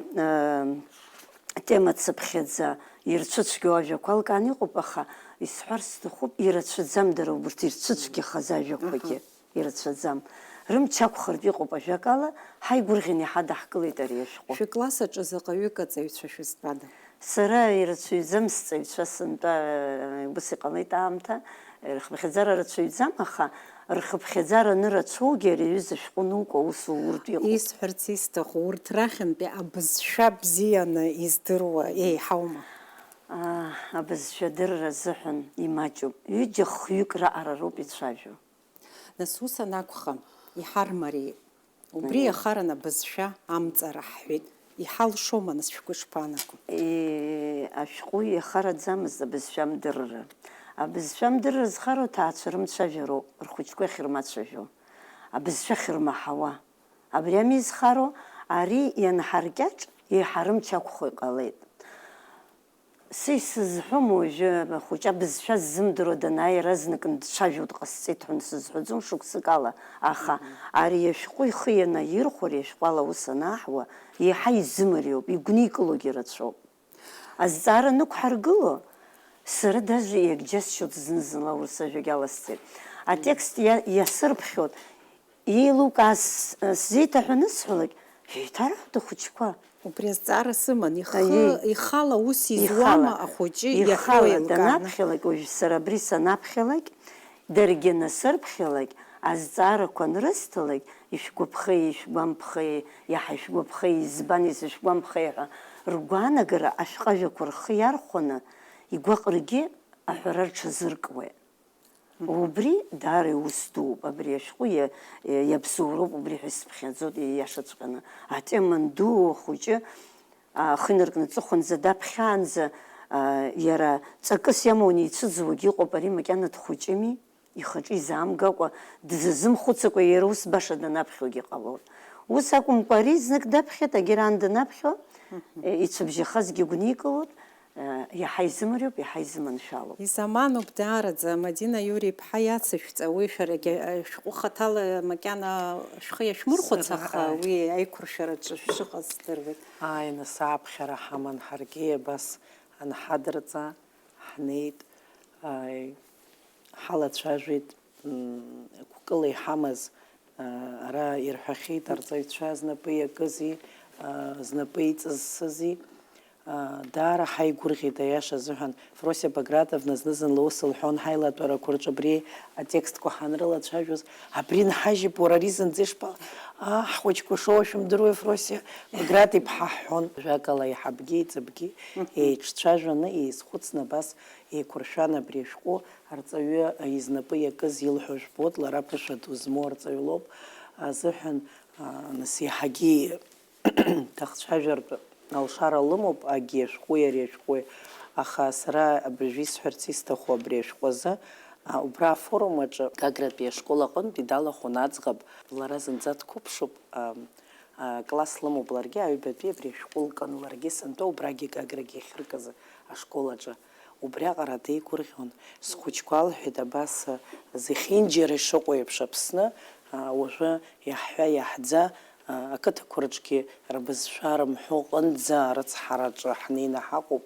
тема цыԥхьаӡа ирцәыцәгьоу ажәақәа алкааны иҟоуп, аха исҳәар сҭахуп, ирацәаӡам дара убырҭ ирцәыцәгьахаз ажәақәагьы, ирацәаӡам. Рымч ақәхартә иҟоуп ажәакала, ҳаигәырӷьан иҳадаҳкылеит ари ашәҟәы. Шәыкласаҿы заҟаҩык аҵаҩцәа шәызтәада? Сара ирацәаҩӡам сҵаҩцәа сынтәа, ус иҟалеит аамҭа, рхыԥхьаӡара рацәаҩӡам, аха рхыԥхьаӡара анырацәоугьы ари аҩыза ашәҟәы нукәа аус ауртә иҟоуп. Исҳәарц исҭаху урҭ рахьынтәи абызшәа бзианы издыруа еиҳаума? Абызшәа адырра азыҳәан имаҷуп. Ҩыџьа хҩык раҟара роуп ицәажәо. Нас ус анакәха, иҳармариеит. Убри иахаран абызшәа амҵара ҳҳәеит. Иҳалшома, нас шәгәы ишԥаанаго? Ашәҟәы иахараӡамызт абызшәа амдырра. Абызшәа амдырра зхароу аҭаацәа рымцәажәароуп, рхәыҷқәа ахьырмацәажәо, абызшәа ахьырмаҳауа. Абри ами изхароу, ари ианҳаркьаҿ еиҳа рымч ақәхо иҟалеит. Са исызҳәом уажәы ахәыҷы абызшәа ззымдыруа данааи иаразнак дцәажәо дҟасҵеит ҳәа сызҳәаӡом шықәсык ала, аха ари ашәҟәы ихы ианаирхәо, ари ашәҟәы ала ус анаҳуа, еиҳа изымариоуп, игәникылогьы рацәоуп. Азҵаара нықәҳаргыло, сара даже иагьџьасшьоит зны-зынла ус ажәагь аласҵеит. Атекст иасырԥхьоит, еилукаас сзеиҭаҳәаны сҳәалак, шәеиҭарҳәоит ахәыҷқәа. Убри азҵаара сыман, ихала ус изуама ахәыҷы иахьо еилкааны? Данаԥхьалак, уажә сара абри санаԥхьалак, даргьы насырԥхьалак, азҵаарақәа анрысҭалак, ишәгәаԥхеи, ишәгәамԥхеи, иаҳа ишәгәаԥхеи, избан изышәгәамԥхеи ҳәа, ргәаанагара ашәҟәажәақәа рхы иархәаны, игәаҟрагьы аҳәара рҽазыркуеит. Убри даара ус дууп, абри ашәҟәы иабзоуроуп, убри ҳәа исԥхьаӡоит ииашаҵәҟьаны. Атема нду ахәыҷы ахы инаркны аҵыхәанӡа даԥхьаанӡа иара ҵакыс иамоуны ицәыӡуагьы ыҟоуп, ари макьана дхәыҷыми, ихаҿы изаамгакәа, дзазымхәыцакәа иара ус баша данаԥхьогьы ҟалоит. Ус акәымкәа ари знык даԥхьеит, агьираан данаԥхьо, ицәыбжьахазгьы гәникылоит, иаҳа изымариоуп, иаҳа изыманшәалоуп. Изамануп даараӡа, Мадина Иури-иԥҳа иацышәҵа, уи шәарагьы шәҟәы хаҭала макьана шәхы иашәмырхәыц, аха уи аиқәыршәараҿы шәшыҟаз здыруеит. Нас ааԥхьара ҳаман ҳаргьы абас анҳадырҵа, ҳнеит, ҳалацәажәеит, гәкыла иҳамаз ара ирҳәахьеит арҵаҩцәа знапы иакызи, знапы иҵызсызи. Даара ҳаигәырӷьеит аиаша азыҳәан. Фросиа Багратовна зны-зынла ус лҳәон ҳаилатәарақәа рҿы абри атекстқәа ҳанрылацәажәоз, абри нҳажьып, уара ари зынӡа ишԥа, ҳхәыҷқәа шоуа шәымдыруеи, Фросиа Баграт-иԥҳа ҳҳәон. Жәакала иҳабгьы иҵабгьы еиҿцәажәаны, еизхәыцны абас еиқәыршәан абри ашәҟәы арҵаҩы изнапы иакыз илҳәо жәбоит, лара ԥышәа ду змоу арҵаҩ лоуп азыҳәан, нас иаҳагьы дахцәажәартә алшара лымоуп агьи ашәҟәи ари ашәҟәи, аха сара абыржәы исҳәарц исҭаху абри ашәҟәы азы, убра афорум аҿы Гагратәи ашкол аҟынтәи далахәын аӡӷаб, лара зынӡа дқәыԥшуп, класс лымоуп ларгьы, аҩбатәи абри ашәҟәы лкын, ларгьы сынтәа убрагьы Гаграгьы ахьыркыз ашкол аҿы. Убриаҟара деигәырӷьон, схәыҷқәа алҳәеит абас зехьынџьара ишыҟоу еиԥш Аԥсны, уажәы иаҳҳәа иаҳӡа ақыҭақәа рҿгьы рбызшәа рымҳәо ҟынӡа арыцҳараҿы ҳнеины ҳаҟоуп,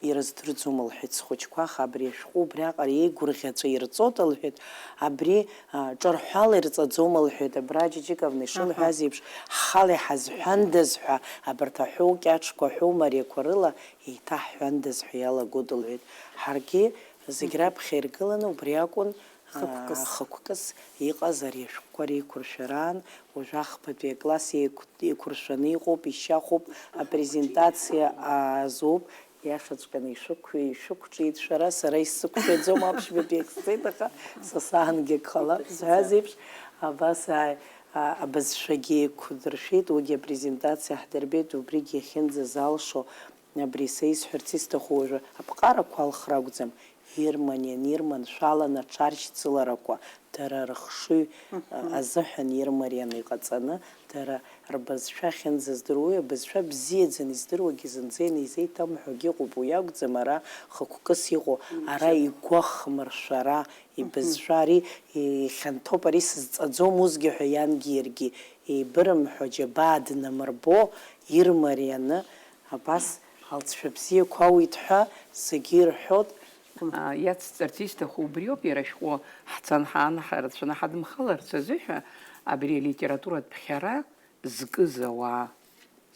ирыздырӡом лҳәеит схәыҷқәа, аха абри ашәҟәы убриаҟара еигәырӷьаҵәа ирҵоит лҳәеит, абри ҿырҳәала ирҵаӡом лҳәеит, абра Ҷиҷиковна ишылҳәаз еиԥш ҳхала иҳазҳәандаз ҳәа абарҭ аҳәоу кьаҿқәа, аҳәоу мариақәа рыла еиҭаҳҳәандаз ҳәа иалагоит лҳәеит. Ҳаргьы зегь раԥхьа иргыланы убри акәын хықәкыс иҟаз ари ашәҟәқәа реиқәыршәараан, уажәы ахԥатәи акласс еиқәыршәаны иҟоуп, ишьахәуп, апрезентациа азоуп, иашаҵәҟьаны ишәықәҿиеит шәара, сара исықәшәаӡом аԥшьбатәи ексцеит, аха сасаангьы агхала зҳәаз еиԥш, абас абызшәагьы еиқәдыршәеит, уигьы апрезентациа ҳдырбеит, убригьы иахьынӡазалшо, абри са исҳәарц исҭаху уажәы аԥҟарақәа алхра акәӡам, ирманшәаланы аҽаршьцыларақәа, дара рыхшыҩ азыҳәан ирмарианы иҟаҵаны, дара рбызшәа ахьынӡаздыруа, абызшәа бзиаӡаны издыруагьы зынӡа инеизеиҭамҳәогьы ыҟоуп, уи акәӡам ара хықәкыс иҟоу, ара игәахмыршәара, ибызшәа ари ихьанҭоуп, ари сызҵаӡом усгьы ҳәа иангьы иаргьы еибырымҳәо, џьабаа днамырбо, ирмарианы, абас ҳалҵшәа бзиақәа ауит ҳәа зегьы ирҳәоит. Иацҵарц исҭаху убриоуп иара шәҟәы ҳцанҳа рацәаны ҳадымхаларц азыҳәа абри алитературатә ԥхьара зкыз ауаа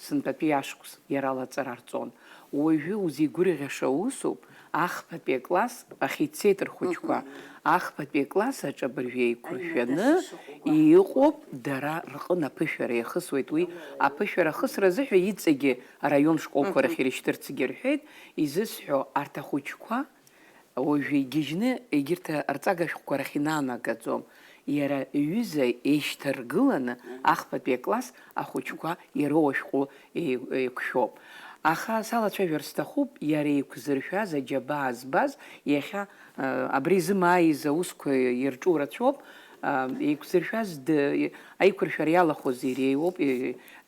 сынтәатәи ашықәс иара алаҵара рҵон. Уажәы узигәырӷьаша усуп ахԥатәи акласс ахьицеит рхәыҷқәа. Ахԥатәи акласс аҿы абыржәы еиқәыршәаны иҟоуп дара рҟны аԥышәара иахысуеит. Уи аԥышәара ахысра азыҳәа иҵегьы араион школқәа рахь ирышьҭырцгьы рҳәеит. Изысҳәо арҭ ахәыҷқәа уажәы игьежьны егьырҭ арҵага шәҟәқәа рахь инаанагаӡом. Иара ҩыза еишьҭаргыланы ахԥатәи акласс ахәыҷқәа ироу ашәҟәы еиқәшәоуп. Аха салацәажәар сҭахуп иара еиқәзыршәаз аџьабаа збаз иахьа абри зымааиз аусқәа ирҿу рацәоуп. Еиқәзыршәаз аиқәыршәара иалахәыз иреиуоуп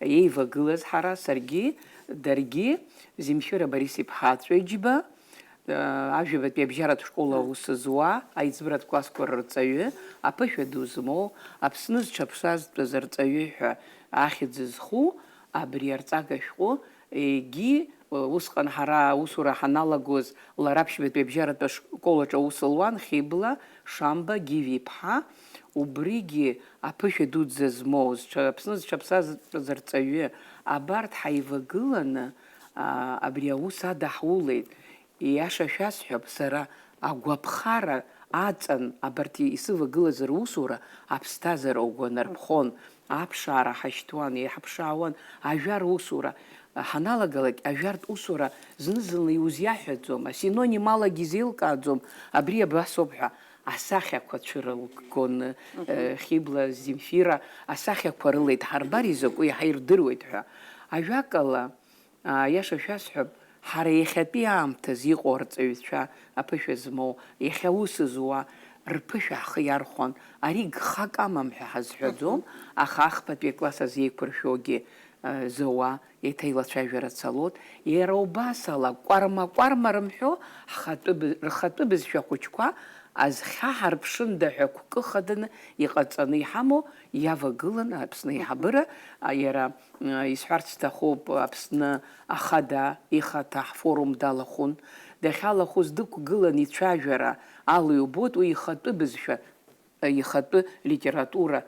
еивагылаз ҳара саргьы даргьы Земфира Борис-иԥҳа Аҵәыџьба ажәабатәи абжьаратә школ аус зуа аиҵбыратә классқәа рырҵаҩы аԥышәа ду змоу Аԥсны зҽаԥшазтәыз арҵаҩы ҳәа ахьӡ зху абри арҵага шәҟәы егьи усҟан ҳара аусура ҳаналагоз лара аԥшьбатәи абжьаратәы школ аҿы аус луан Хибла Шамба Гиви-иԥҳа убригьы аԥышәа дуӡӡа змоу Аԥсны зҽаԥсазтәыз арҵаҩы абарҭ ҳаивагыланы абри аус адаҳулеит. Иаша шәасҳәап, сара агәаԥхара аҵан абарҭ исывагылаз русура аԥсҭазаара угәанарԥхон, аԥшаара ҳашьҭуан, иҳаԥшаауан ажәар усура. Ҳаналагалак ажәартә усура зны-зынла иузиаҳәаӡом, асинонималагьы изеилкааӡом, абри абасоуп ҳәа асахьақәа цәырылгон Хибла, Земфира, асахьақәа рыла идҳарбар изакәу иаҳа ирдыруеит ҳәа. Ажәакала, иаша шәасҳәап, ҳара иахьатәи аамҭаз иҟоу арҵаҩцәа аԥышәа змоу, иахьа ус зуа рԥышәа ҳхы иархәон. Ари гхак амам ҳәа ҳазҳәаӡом, аха ахԥатәи акласс азеиқәыршәогьы зауа еиҭа илацәажәара цалот. Иара убас ала кәарма-кәарма рымҳәо рхатәы бызшәа хәыҷқәа азхьаҳарԥшында ҳәа қәкы хаданы иҟаҵаны иҳамоу иавагыланы Аԥсны аиҳабыра, иара исҳәарц сҭахуп Аԥсны ахада ихаҭа ҳфорум далахәын. Дахьалахәыз дықәгыланы ицәажәара ала иубоит уи ихатәы бызшәа, ихатәы литература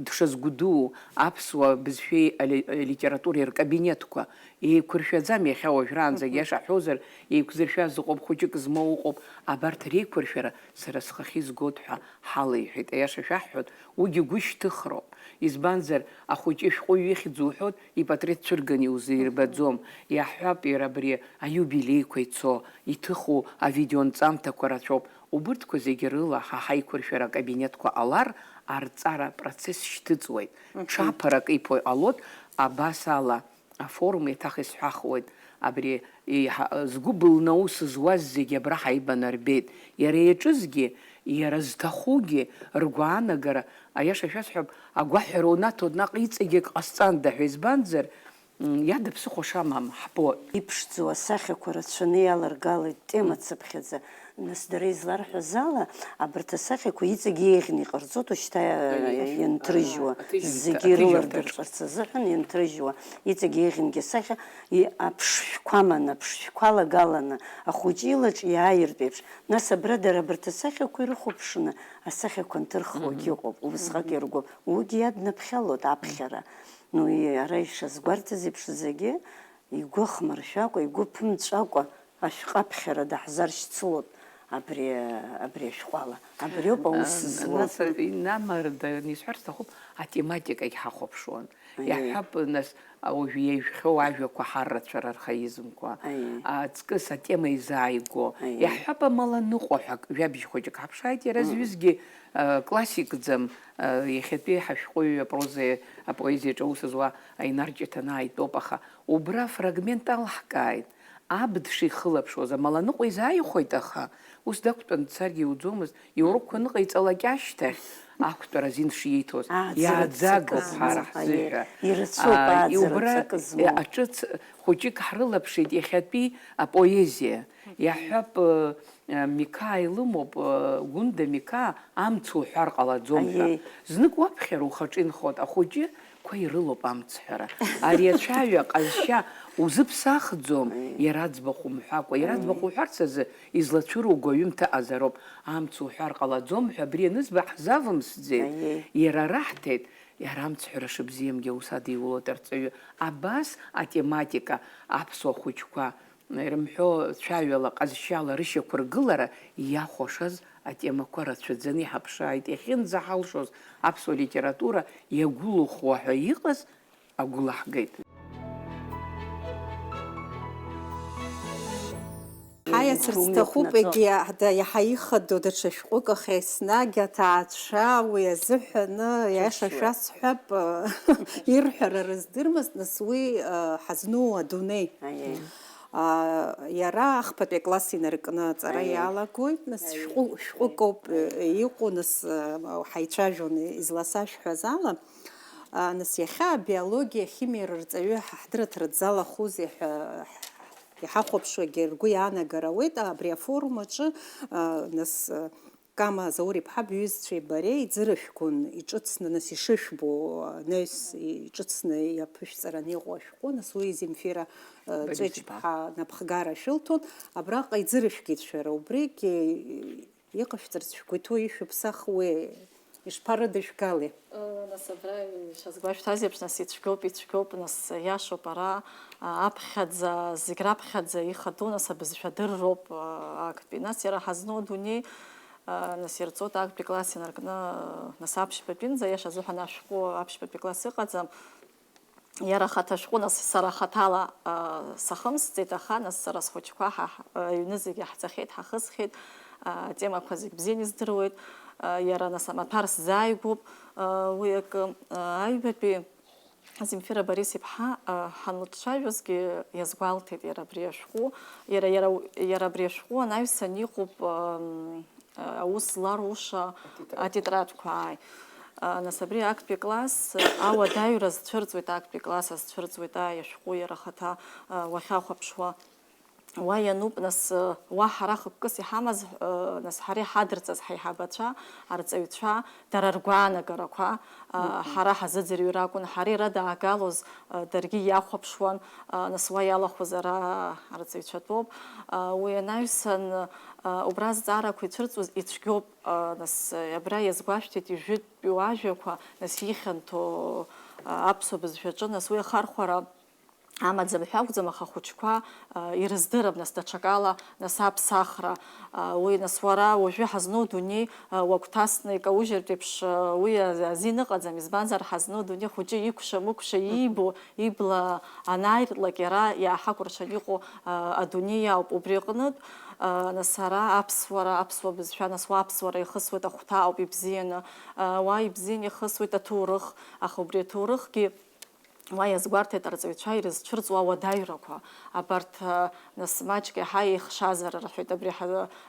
дшазгәдуу аԥсуа бызшәеи алитературеи ркабинетқәа еиқәыршәаӡам иахьа уажәраанӡагьы иаша ҳҳәозар еиқәзыршәаз ыҟоуп, хәыҷык змоу ыҟоуп, абарҭ реиқәыршәара сара схахьы изгоит ҳәа ҳалеиҳәеит. Аиаша шәаҳҳәоит, уигьы гәышьҭыхроуп. Избанзар ахәыҷы шәҟәыҩ ихьӡ уҳәоит, ипатреҭ цәырганы иузирбаӡом. Иаҳҳәап иара абри аиубилеиқәа ицо, иҭыху авидеонҵамҭақәа рацәоуп. Убырҭқәа зегьы рыла ҳа ҳаиқәыршәара акабинетқәа ҟалар, арҵара апроцесс шьҭыҵуеит. Ҽаԥарак иԥо ҟалот, абас ала афорум еиҭах исҳәахуеит. Абри згәы былны аус зуаз зегьы абра ҳаибанарбеит. Иара иаҿызгьы, иара зҭахугьы ргәаанагара, аиаша шәасҳәап, агәаҳәара унаҭо наҟ иҵегьы ҟасҵанда ҳәа избанзар, иада ԥсыхәа шамам ҳбоит. Иԥшӡоу асахьақәа рацәаны иаларгалеит темацыԥхьаӡа. Нас дара изларҳәаз ала, абарҭ асахьақәа иҵегьы еиӷьны иҟарҵоит, уажәшьҭа ианҭрыжьуа, зегьы ирылардырҵәарц азыҳәан ианҭрыжьуа, иҵегьы еиӷьынгьы асахьа аԥшшәқәа аманы, аԥшшәқәа лагаланы, ахәыҷы илаҿ иааиртә еиԥш. Нас абра дара абарҭ асахьақәа ирыхәаԥшны, асахьақәа нҭырхуагьы ыҟоуп, убасҟак иргоуп. Уигьы иаднаԥхьалоит аԥхьара. Ара ишазгәарҭаз еиԥш зегьы игәы хмыршәакәа, игәы ԥымҵәакәа ашәҟаԥхьара даҳзаршьцылоит. Абри ашәҟәала. Абриоуп аус злоу. Инамарданы исҳәарц сҭахуп, атематикагь ҳахәаԥшуан. Иаҳҳәап, нас уажәы иажәхьоу ажәақәа ҳаррацәара архаизмқәа, аҵкыс атема изааиго. Иаҳҳәап, амаланыҟәа ҳәа жәабжь хәыҷык ҳаԥшааит, иара зҩызгьы классикӡам, иахьатәи ҳашәҟәыҩҩы апроза апоезиаҿы аус зуа Аинар Ҷыҭанааитәоуп, аха убра фрагмент алҳкааит. Абд шихылаԥшуаз амаланыҟәа изааихәоит, аха ус дақәтәан дцаргьы иуӡомызт, иурокқәа ныҟаиҵалак ашьҭахь ақәтәара азин шииҭоз иааӡагоуп ҳара ҳзыҳәа. Убра аҿыц хәыҷык ҳрылаԥшит иахьатәи апоезиа. Иаҳҳәап, Микаа илымоуп, Гәында Микаа амц уҳәар ҟалаӡом ҳәа. Знык уаԥхьара ухаҿы инхот, ахәыҷы ашәҟәқәа ирылоуп амцҳәара. Ари ацәаҩа ҟазшьа узыԥсахӡом иара аӡбахә умҳәакәа. Иара аӡбахә уҳәарц азы излацәыруго аҩымҭа аҟазароуп. Амц уҳәар ҟалаӡом ҳәа абри анызба ҳзавымсӡеит. Иара раҳҭеит. Иара амцҳәара шыбзиамгьы аус адиулоит арҵаҩы. Абас атематика аԥсуа хәыҷқәа ирымҳәо цәаҩала, ҟазшьала рышьақәа ргылара иахәашаз атемақәа рацәаӡаны иҳаԥшааит. Иахьынӡаҳалшоз аԥсуа литература иагәылухуа ҳәа иҟаз агәылаҳгеит. Ҳаиасырц сҭахуп егьи иаҳа ихадоу даҽа шәҟәык аха еснагь аҭаацәа уи азыҳәаны иаиша шәасҳәап ирҳәара рыздырмызт, нас уи ҳазну адунеи. Иара ахԥатәи акласс инаркны аҵара иалагоит, нас шәҟәыкоуп иҟоу, нас ҳаицәажәон изласашәҳәаз ала. Нас иахьа абиологиа, ахимиа рырҵаҩы ҳдырраҭара дзалахәузеи ҳәа иҳахәаԥшуагьы ргәы иаанагар ауеит. Абри афорум аҿы нас Кама Заур-иԥҳа бҩызцәеи бареи иӡырышәгәон иҿыцны, нас ишышәбо анаҩс иҿыцны иаԥышәҵараны иҟоу ашәҟәы, нас уи Земфира Ҵәеџь-ԥҳа напхгара шәылҭон, абраҟа иӡырышәгеит шәара, убригьы иҟашәҵарц шәгәы иҭоу ишәыԥсахуеи, ишԥарыдышәгалеи? Нас абра ишазгәашәҭаз еиԥш, нас ицәгьоуп, нас иашоуп ара аԥхьаӡа, зегь раԥхьаӡа ихадоу, нас абызшәа дырроуп актәи. Нас иара ҳазну адунеи, нас ирҵоит актәи класс инаркны, нас аԥшьбатәинӡа иаша азыҳәан ашәҟәы аԥшьбатәи класс ыҟаӡам. Иара ахаҭа ашәҟәы, нас сара хаҭала сахымсӡеит, аха нас сара схәыҷқәа аҩны зегьы ҳҵахьеит, ҳахысхьеит, атемақәа зегь бзианы издыруеит. Иара нас амаҭәар сзааигәоуп, уи акы аҩбатәи Земфира Борис-иԥҳа ҳанлыҿцәажәозгьы иазгәалҭеит иара абри ашәҟәы. Иара абри ашәҟәы анаҩс аниҟоуп аус зларуша атетрадқәа. Нас абри актәи класс ауадаҩра зцәырҵуеит, актәи класс азцәырҵуеит ашәҟәы иара хаҭа уахьахәаԥшуа. Уа иануп, нас уа ҳара хықәкыс иҳамаз, нас ҳара иҳадырҵаз ҳаиҳабацәа, арҵаҩцәа, дара ргәаанагарақәа ҳара ҳазыӡырҩыр акәын, ҳара ира даагалоз даргьы иахәаԥшуан, нас уа иалахәыз ара арҵаҩцәатәоуп. Уи анаҩсан убра азҵаарақәа ицәырҵуаз ицәгьоуп, нас абра иазгәашәҭеит ижәытәтәиу ажәақәа, нас ихьанҭоу аԥсуа бызшәаҿы, нас уи ахархәара амаӡам ҳәа акәӡам, аха ахәыҷқәа ирыздырып, нас даҽакала, нас аԥсахра, уи нас уара уажәы ҳазну адунеи уагәҭасны икаужьыртә еиԥш уи азин ыҟаӡам, избанзар ҳазну адунеи хәыҷы икәша-мыкәша иибо, ибла анааиртлак иара иааҳакәыршан иҟоу адунеи ауп. Убри аҟнытә нас ара аԥсуа бызшәа, нас уа аԥсуара ихысуеит, ахәҭа ауп ибзианы, уа ибзианы ихысуеит аҭоурых, аха убри аҭоурыхгьы уа иазгәарҭеит арҵаҩцәа ирызцәырҵуа ауадаҩрақәа. Абарҭ нас маҷк иаҳа еихшазар рҳәеит, абри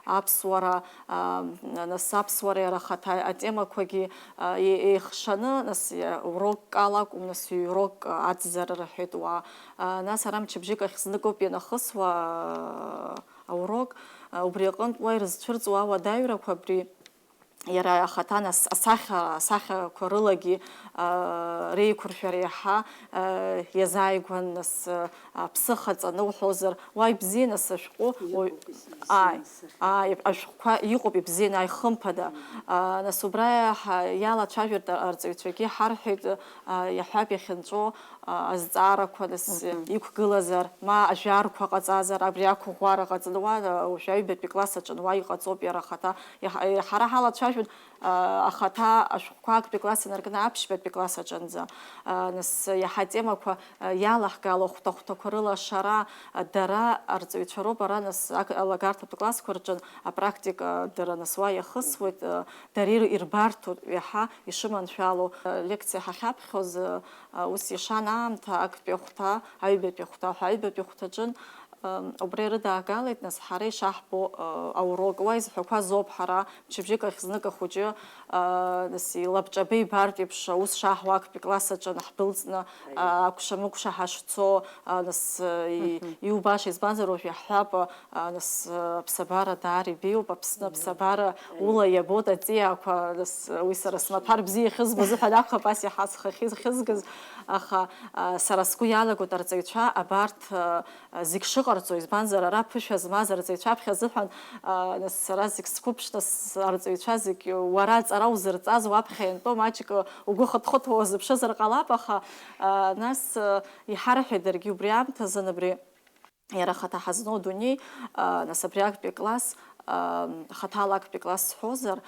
аԥсуара, нас аԥсуара иара хаҭа атемақәагьы еихшаны, нас урокк ала акәым, нас ҩ-урок аӡӡара рҳәеит уа. Нас ара мчыбжьык ахь зныкоуп ианахысуа аурок, убри аҟнытә уа ирызцәырҵуа ауадаҩрақәа абри иара ахаҭа, нас асахьақәа рылагьы реиқәыршәара иаҳа иазааигәан, нас аԥсыхаҵа ануҳәозар, уа ибзиан, нас ашәҟәы ашәҟәқәа иҟоуп ибзианы аихымԥада. Нас убра иалацәажәарт арҵаҩцәагьы ҳарҳәеит, иаҳҳәап иахьынҵәо азҵаарақәа, нас иқәгылазар, ма ажәарқәа ҟаҵазар, абри ақәыӷәӷәара ҟаҵаны, уа уажәы аҩбатәи класс аҿы уа иҟаҵоуп иара ахаҭа. Ҳара ҳалацәажәон ахаҭа ашәҟәқәа актәи класс инаркны аԥшьбатәи класс аҿынӡа, нас иаҳа атемақәа иалаҳгало хәҭа-хәҭақәа рыла ашара, дара арҵаҩцәа роуп, ара нас алагарҭатәи классқәа рҿын апрактика дара нас уа иахысуеит, дара ирбарҭоуп иаҳа ишыманшәало. Лекциа ҳахьаԥхьоз ус ишан аамҭа актәи ахәҭа, аҩбатәи ахәҭа ҳәа, аҩбатәи ахәҭаҿын убри рыдаагалеит, нас ҳара ишаҳбо аурок уа изҳәақәаз ауп ҳара мчыбжьык ахь знык ахәыҷы нас илабҿаба ибартә еиԥш аус шаҳуа актәи класс аҿы наҳдәылҵны акәша-мыкәша ҳашцо, нас иубаша, избанзар уажә иаҳҳәап, нас аԥсабара даара ибеиоуп, Аԥсны аԥсабара ула иабоит аҵиаақәа, нас уи сара смаҭәар бзиа ихызбо азыҳәан акәхап ас иаҳа схахь ихызгаз, аха сара сгәы иалагоит арҵаҩцәа абарҭ зегь шыҟарҵо, избанзар ара ԥышәа змаз арҵаҩцәаԥхьа азыҳәан нас сара зегь сқәыԥшны арҵаҩцәа зегь уара аҵара узырҵаз уаԥхьа иантәо маҷк угәы хыҭхыҭуа уазыԥшызар ҟалап, аха нас иҳарҳәеит даргьы убри аамҭазын абри иара хаҭа ҳазну адунеи, нас абри актәи класс хаҭала актәи класс сҳәозар,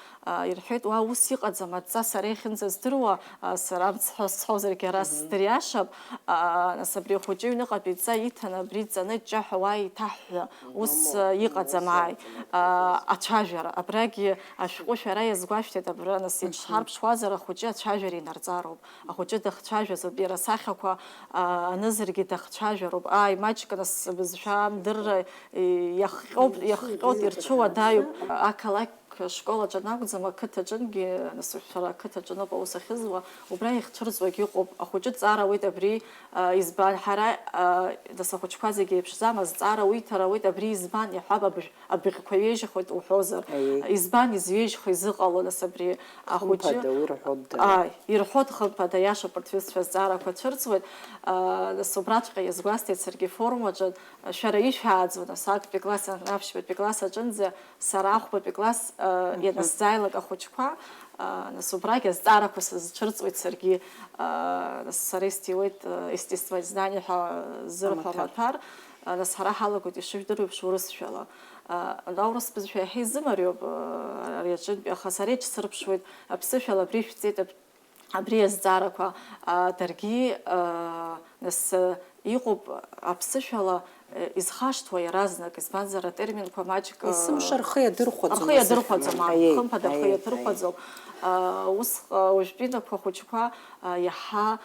ирҳәеит уа ус иҟаӡам, адҵа сара иахьынӡаздыруа, сара амцҳәа сҳәозаргьы ара сдыриашап, нас абри ахәыҷы аҩныҟатәи идҵа иҭан абри ҵаны ҷҷаҳәа уа иҭаҳәҳәа, ус иҟаӡам ааи, ацәажәара, абрагьы ашәҟәы шәара иазгәашәҭеит, абра нас иҽҳарԥшуазар ахәыҷы ацәажәара инарҵароуп, ахәыҷы дахцәажәазоуп, иара асахьақәа анызаргьы дахцәажәароуп, ааи маҷк нас бызшәа амдырра иахҟьоит, ирҽуа даҩуп, ақалақь школаҿы анакәӡам, ақыҭаҿынгьы, нас шәара ақыҭаҿыноуп аус ахьызуа, убра иахцәырҵуагьы ыҟоуп, ахәыҷы ҵаара ауеит абри избан, ҳара нас ахәыҷқәа зегьы еиԥшӡамыз, ҵаара уиҭар ауеит абри избан, иаҳәап абыӷьқәа ҩежьихоит уҳәозар, избан изҩежьхо изыҟало, нас абри ахәыҷы ирҳәот хымԥада, иашоуп арҭ ҩызцәа зҵаарақәа цәырҵуеит, нас убраҵәҟьа иазгәасҭеит саргьы форумаҿы, шәара ишәааӡо, нас актәи класс, аԥшьбатәи класс аҿынӡа сара ахәбатәи класс ианысзааилак ахәыҷқәа, нас убрагь азҵаарақәа сызцәырҵуеит саргьы, нас сара исҭиуеит естествознание ҳәа зырҳәо амаҭәар, нас ҳара ҳалагоит ишыжәдыруа еиԥш урысшәала. Аурыс бызшәа иаҳа изымариоуп ари аҿынтәи, аха сара иҽсырԥшуеит, аԥсышәала абри шәҵеит, абри азҵаарақәа, даргьы нас иҟоуп аԥсышәала изхашҭуа иаразнак, избанзар атерминқәа маҷк есымша рхы иадырхәаӡом, хымԥада рхы иадырхәаӡом, уажәтәинақәа ахәыҷқәа иаҳа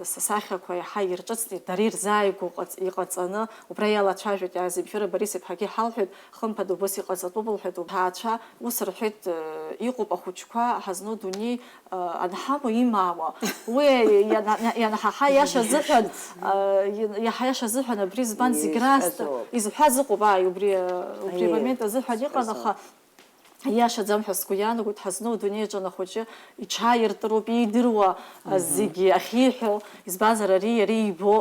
нас асахьақәа иаҳа ирҿыцны дара ирзааигәо иҟаҵаны, убра иалацәажәоит, Земфира Борис-иԥҳагьы ҳалҳәеит, хымԥада убас иҟаҵатәуп лҳәеит, ҳаацәа ус рҳәеит, иҟоуп ахәыҷқәа ҳазну адунеи анҳамоу имаауа, уи ианаҳаҳа иаша азыҳәан, иаҳа иаша азыҳәан абри збан зегь раасҭа изҳәаз ыҟоуп, убри амомент азыҳәан иҟан, аха иашаӡам ҳәа сгәы иаанагоит, ҳазну адунеи аҿы ахәыҷы иҽааиртыроуп, иидыруа зегьы ахьиҳәо, избанзар ари ибо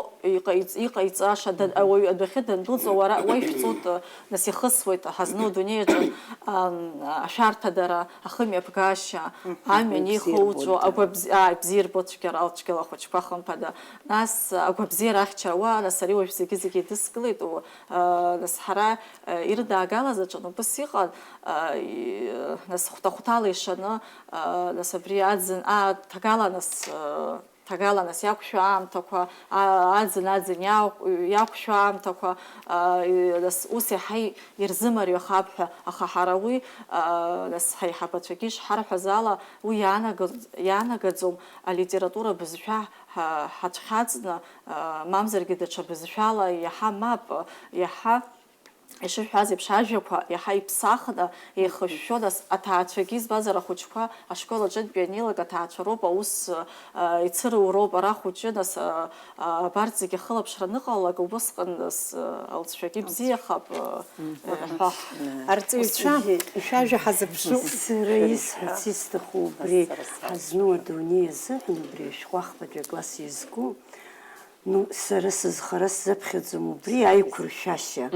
иҟаиҵаша, ауаҩ адәахьы дандәылҵуа уа ишәҵоит, нас ихысуеит ҳазну адунеи аҿы ашәарҭадара, ахымҩаԥгашьа, амҩан ихуҵәо, бзиа ирбо цәгьара ахәыҷқәа хымԥада, нас агәабзиара ахьча ауа, нас ари уажә зегьы идыскылеит, нас ҳара ирыдаагалаз аҿы убас иҟан, нас хәҭа-хәҭала ишаны, нас абри аӡын, ҭагала нас иақәшәо аамҭақәа, аӡын иақәшәо аамҭақәа, нас ус иаҳа ирзымарио хабҳәа, аха ҳара уи нас ҳаиҳабацәагьы ишҳарҳәаз ала, уи иаанагаӡом алитература бызшәа ҳацәхьаҵны, мамзаргьы даҽа бызшәала иаҳа мап, иаҳа ишыҳәаз еиԥш ажәақәа иаҳа иԥсахны еихышәшәо, нас аҭаацәагьы избазар ахәыҷқәа ашкол аҿынтәи ианилак аҭаацәа роуп, аус ицыруроуп, ара ахәыҷы, нас абарҭ зегьы ахылаԥшра аныҟалалак, убысҟан нас алҵшәагьы бзиахап ҳәа. Арҵаҩцәа шәажәа ҳазыԥшуп. Сара исҳәарц исҭаху убри ҳазну адунеи азыҳәан, убри ашәҟәы ахԥатәи акласс иазку, сара сызхара сзаԥхьаӡом убри аиқәыршәашьа,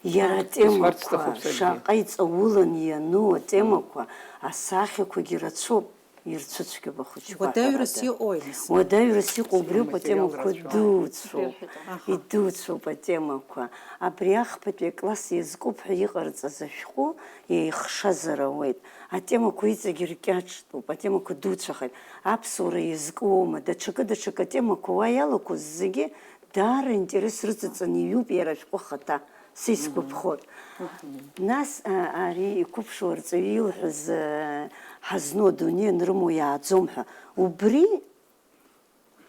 иара атемақәа шаҟа иҵауланы иану атемақәа, асахьақәагьы рацәоуп, ирцәыцәгьоуп ахәыҷқәа. Уадаҩрас иҟои? Уадаҩрас иҟоуп, убриоуп атемақәа дуцәоуп, идуцәоуп атемақәа. Абри ахԥатәи акласс иазкуп ҳәа иҟарҵаз ашәҟәы еихшазар ауеит. Атемақәа иҵегь ркьаҿтәуп, атемақәа дуцәахеит. Аԥсуара иазкуоума, даҽакы атемақәа уа иалақәоз зегьы даара интерес рыҵаҵаны иҩуп иара ашәҟәы хаҭа. Сисгәаԥхоит. Нас ари иқәыԥшуа арҵаҩы илҳәаз ҳазну адунеи анрымоу иааӡом ҳәа. Убри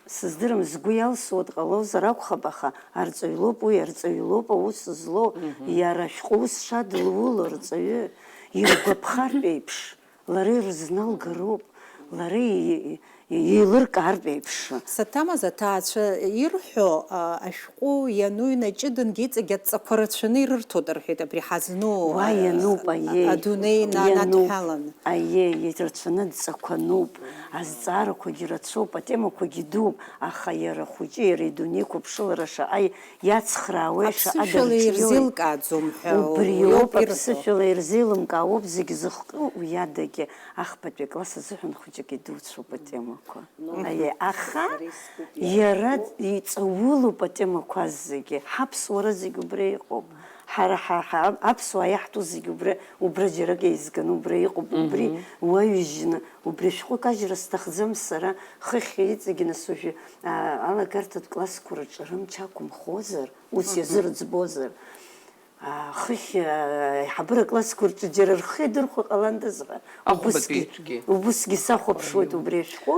сыздырам згәы иалсуа дҟалозар акәхап, аха арҵаҩлоуп уи, арҵаҩлоуп аус злоу, иара ашәҟәы ус шадылуло арҵаҩы, иргәаԥхартә еиԥш, лара ирызналгароуп, лара еилыркаартә еиԥш. Саҭамыз аҭаацәа ирҳәо ашәҟәы иану инаҷыдангьы иҵегь адҵақәа рацәаны ирырҭоит рҳәеит, абри ҳазну Уа иануп, аиеи. адунеи надҳәалан. Аиеи, ирацәаны дҵақәануп, азҵаарақәагьы рацәоуп, атемақәагьы дууп, аха иара хәыҷы, иара идунеи қәыԥшылара шаҟа иацхраауеи, шаҟа Аԥсышәала ирзеилкааӡом ҳәа убри ауп, аԥсышәала ирзеилымкаауоуп зегь зыхкы уи адагьы ахԥатәи акласс азыҳәан хәыҷык идуцәоуп атемақәа. Аиеи, аха иара иҵаулоуп атемақәа зегьы, ҳаԥсуара зегьы убри иҟоуп. Ҳара аԥсуаа иаҳтәу зегьы убра џьарак еизганы убра иҟоуп, убри уаҩжьны, убри ашәҟәы кажьра сҭахӡам сара, хыхь иҵегь нас уажәы алагарҭатә классқәа рҿы рымч ақәымхозар, ус иазырӡбозар, хыхь аиҳабыра классқәа рҿы џьара рхы иадырхәо ҟаландазар. Убысгьы сахәаԥшуеит убри ашәҟәы,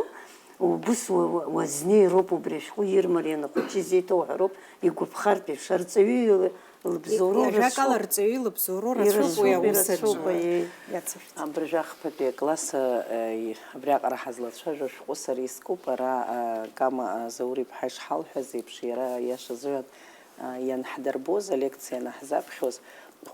убыс уазнеироуп убри ашәҟәы ирмарианы ахәыҷы изеиҭоу ҳәароуп, игәаԥхартә еиԥш, арҵаҩы лыбзоуроу Ажәакала арҵаҩы лыбзоуроу рацәоуп уи аус аҿы. Абыржәы ахԥатәи акласс абриаҟара ҳазлацәажәо ашәҟәы сара искуп, ара Кама Заур-иԥҳа ишҳалҳәаз еиԥш, иара иашазыҳәан ианҳдырбоз алекциа наҳзаԥхьоз,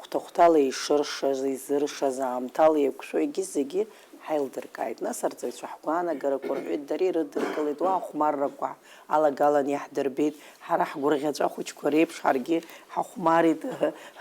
хәҭа-хәҭала ишыршаз, изыршаз, аамҭала еиқәшәо зегьы ҳаилдыркааит. Нас арҵаҩцәа ҳгәаанагарақәа рҳәеит, дара ирыдыркылеит, уа ахәмаррақәа алагалан иаҳдырбеит, ҳара ҳгәырӷьаҵәа хәыҷқәа реиԥш ҳаргьы ҳахәмарит,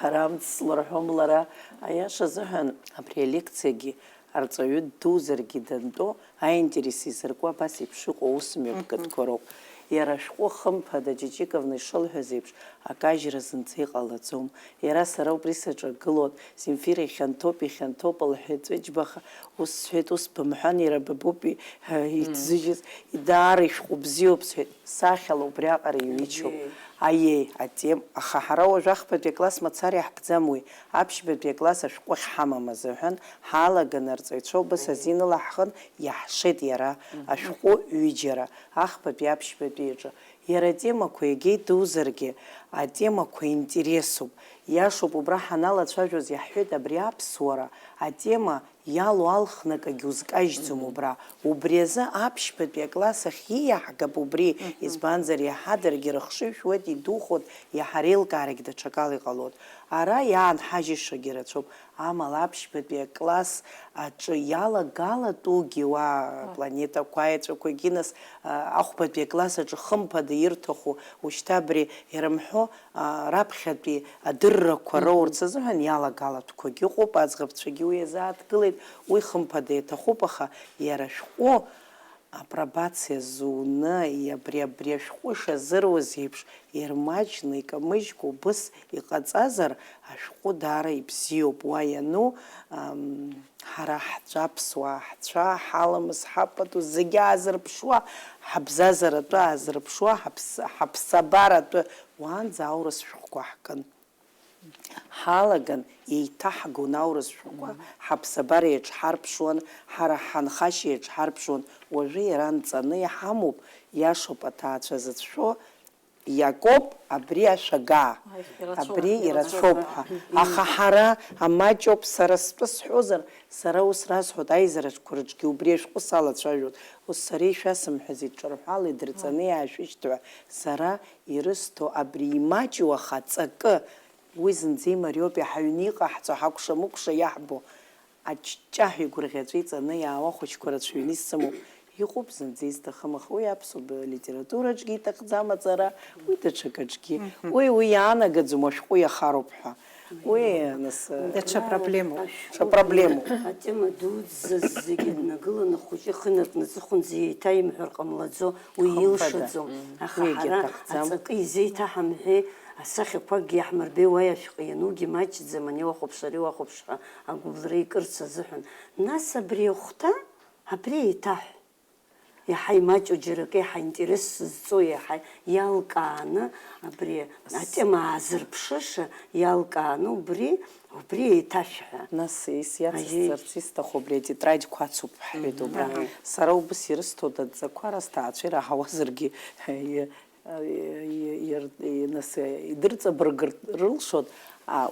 ҳара амц слырҳәом лара. Аиаша азыҳәан абри алекциагьы арҵаҩы ддузаргьы дантәо, аинтерес изыркуа абас еиԥш иҟоу усмҩаԥгатәқәа роуп. Иара ашәҟәы хымԥада Ҷиҷиковна ишылҳәаз еиԥш акажьра зынӡа иҟалаӡом. Иара сара убри саҿагылоит, Земфира ихьанҭоуп лҳәеит, Ҵәыџьбаха ус сҳәеит, ус бымҳәан, иара бабоуп иҭзыжьыз, даара ишәҟәы бзиоуп сҳәеит, сахьала убриаҟара иҩычоуп. Аиеи, атем, аха ҳара уажәы ахԥатәи акласс мацара иаҳкӡам уи, аԥшьбатәи акласс ашәҟәы ҳамам азыҳәан, ҳалаган арҵаҩцәа убас азинала ҳхын иаҳшеит иара ашәҟәы ҩыџьара, ахԥатәи аԥшьбатәи аҿы. Иара атемақәа егьа идузаргьы, атемақәа интересуп. Иашоуп, убра ҳаналацәажәоз иаҳҳәеит, абри аԥсуара атема иалоу алхнакагьы узкажьӡом убра. Убри азы аԥшьбатәи акласс ахь ииаҳгап убри, избанзар иаҳадаргьы рыхшыҩ шәуеит, идухоит, иаҳа реилкаарагь даҽакала иҟалоит. Ара иаанҳажьышагьы рацәоуп. Амала аԥшьбатәи акласс аҿы иалагалатәугьы уа планетақәа, аеҵәақәагьы нас ахәбатәи акласс аҿы хымԥада ирҭаху, ушьҭа абри ирымҳәо раԥхьатәи адыррақәа роурц азыҳәан иалагалатәқәагьы ыҟоуп, аӡӷабцәагьы уи азааҭгылеит, уи хымԥада иаҭахуп, аха иара ашәҟәы апробациа зуны, абри ашәҟәы ишазыруаз еиԥш ирмаҷны, икамыжьқәа убыс иҟаҵазар, ашәҟәы даара ибзиоуп. Уа иану ҳара ҳцәа аԥсуаа, ҳцәа ҳаламыс, ҳапату зегьы аазырԥшуа, ҳабзазаратәы аазырԥшуа, ҳаԥсабаратәы уаанӡа аурыс шәҟәқәа ҳкын. Ҳалаган еиҭаҳгон аурыс шәҟәқәа, ҳаԥсабара иаҿҳарԥшуан, ҳара ҳанхашьа иаҿҳарԥшуан, уажәы иара нҵаны иҳамоуп, иашоуп аҭаацәа зыцәшәо, иакоуп абри ашәага, абри ирацәоуп ҳәа. Аха ҳара амаҷоуп, сара стәы сҳәозар, сара ус расҳәоит, аизараҿқәа рҿгьы убри ашәҟәы салацәажәоит. Ус сара ишәасымҳәазит, ҿырҳәала идырҵаны иаашәышьҭуа, сара ирысҭо абри имаҷу аха ҵакы, уи зынӡа имариоуп, ҳаҩны иҟаҳҵо, ҳакәша-мыкәша иаҳбо, аҷҷаҳәа игәырӷьаҵәа иҵаны иаауа хәыҷқәа рацәаҩны исымоуп. Иҟоуп зынӡа изҭахым, аха уи аԥсуа литератураҿгьы иҭахӡам аҵара, уи даҽакаҿгьы, уи иаанагаӡом ашәҟәы иахароуп ҳәа. Уи даҽа проблемоуп. Атема дуӡӡа зегьы днагыланы хәыҷы хынакны зыхәынӡа еиҭаимҳәар ҟамлаӡо, уи илшаӡом, аха ҳара аҵакы изеиҭаҳамҳәеи, асахьақәакгьы иаҳмырбеи, уа ашәҟәы ианугьы маҷӡам, ани уахәаԥшра агәыблра икырц азыҳәан. Нас абри ахәҭа, абри еиҭаҳә. иаҳа имаҷу џьаракы иаҳа интерес зҵо иаҳа иалкааны абри атема аазырԥшыша иалкааны убри еиҭашәҳәа. Нас иацысҵарц исҭаху абри атетрадқәа ацуп ҳҳәеит убра. Сара убас ирысҭоит адҵақәа расҭаацәа ираҳауазаргьы нас идырҵабыргырц рылшот,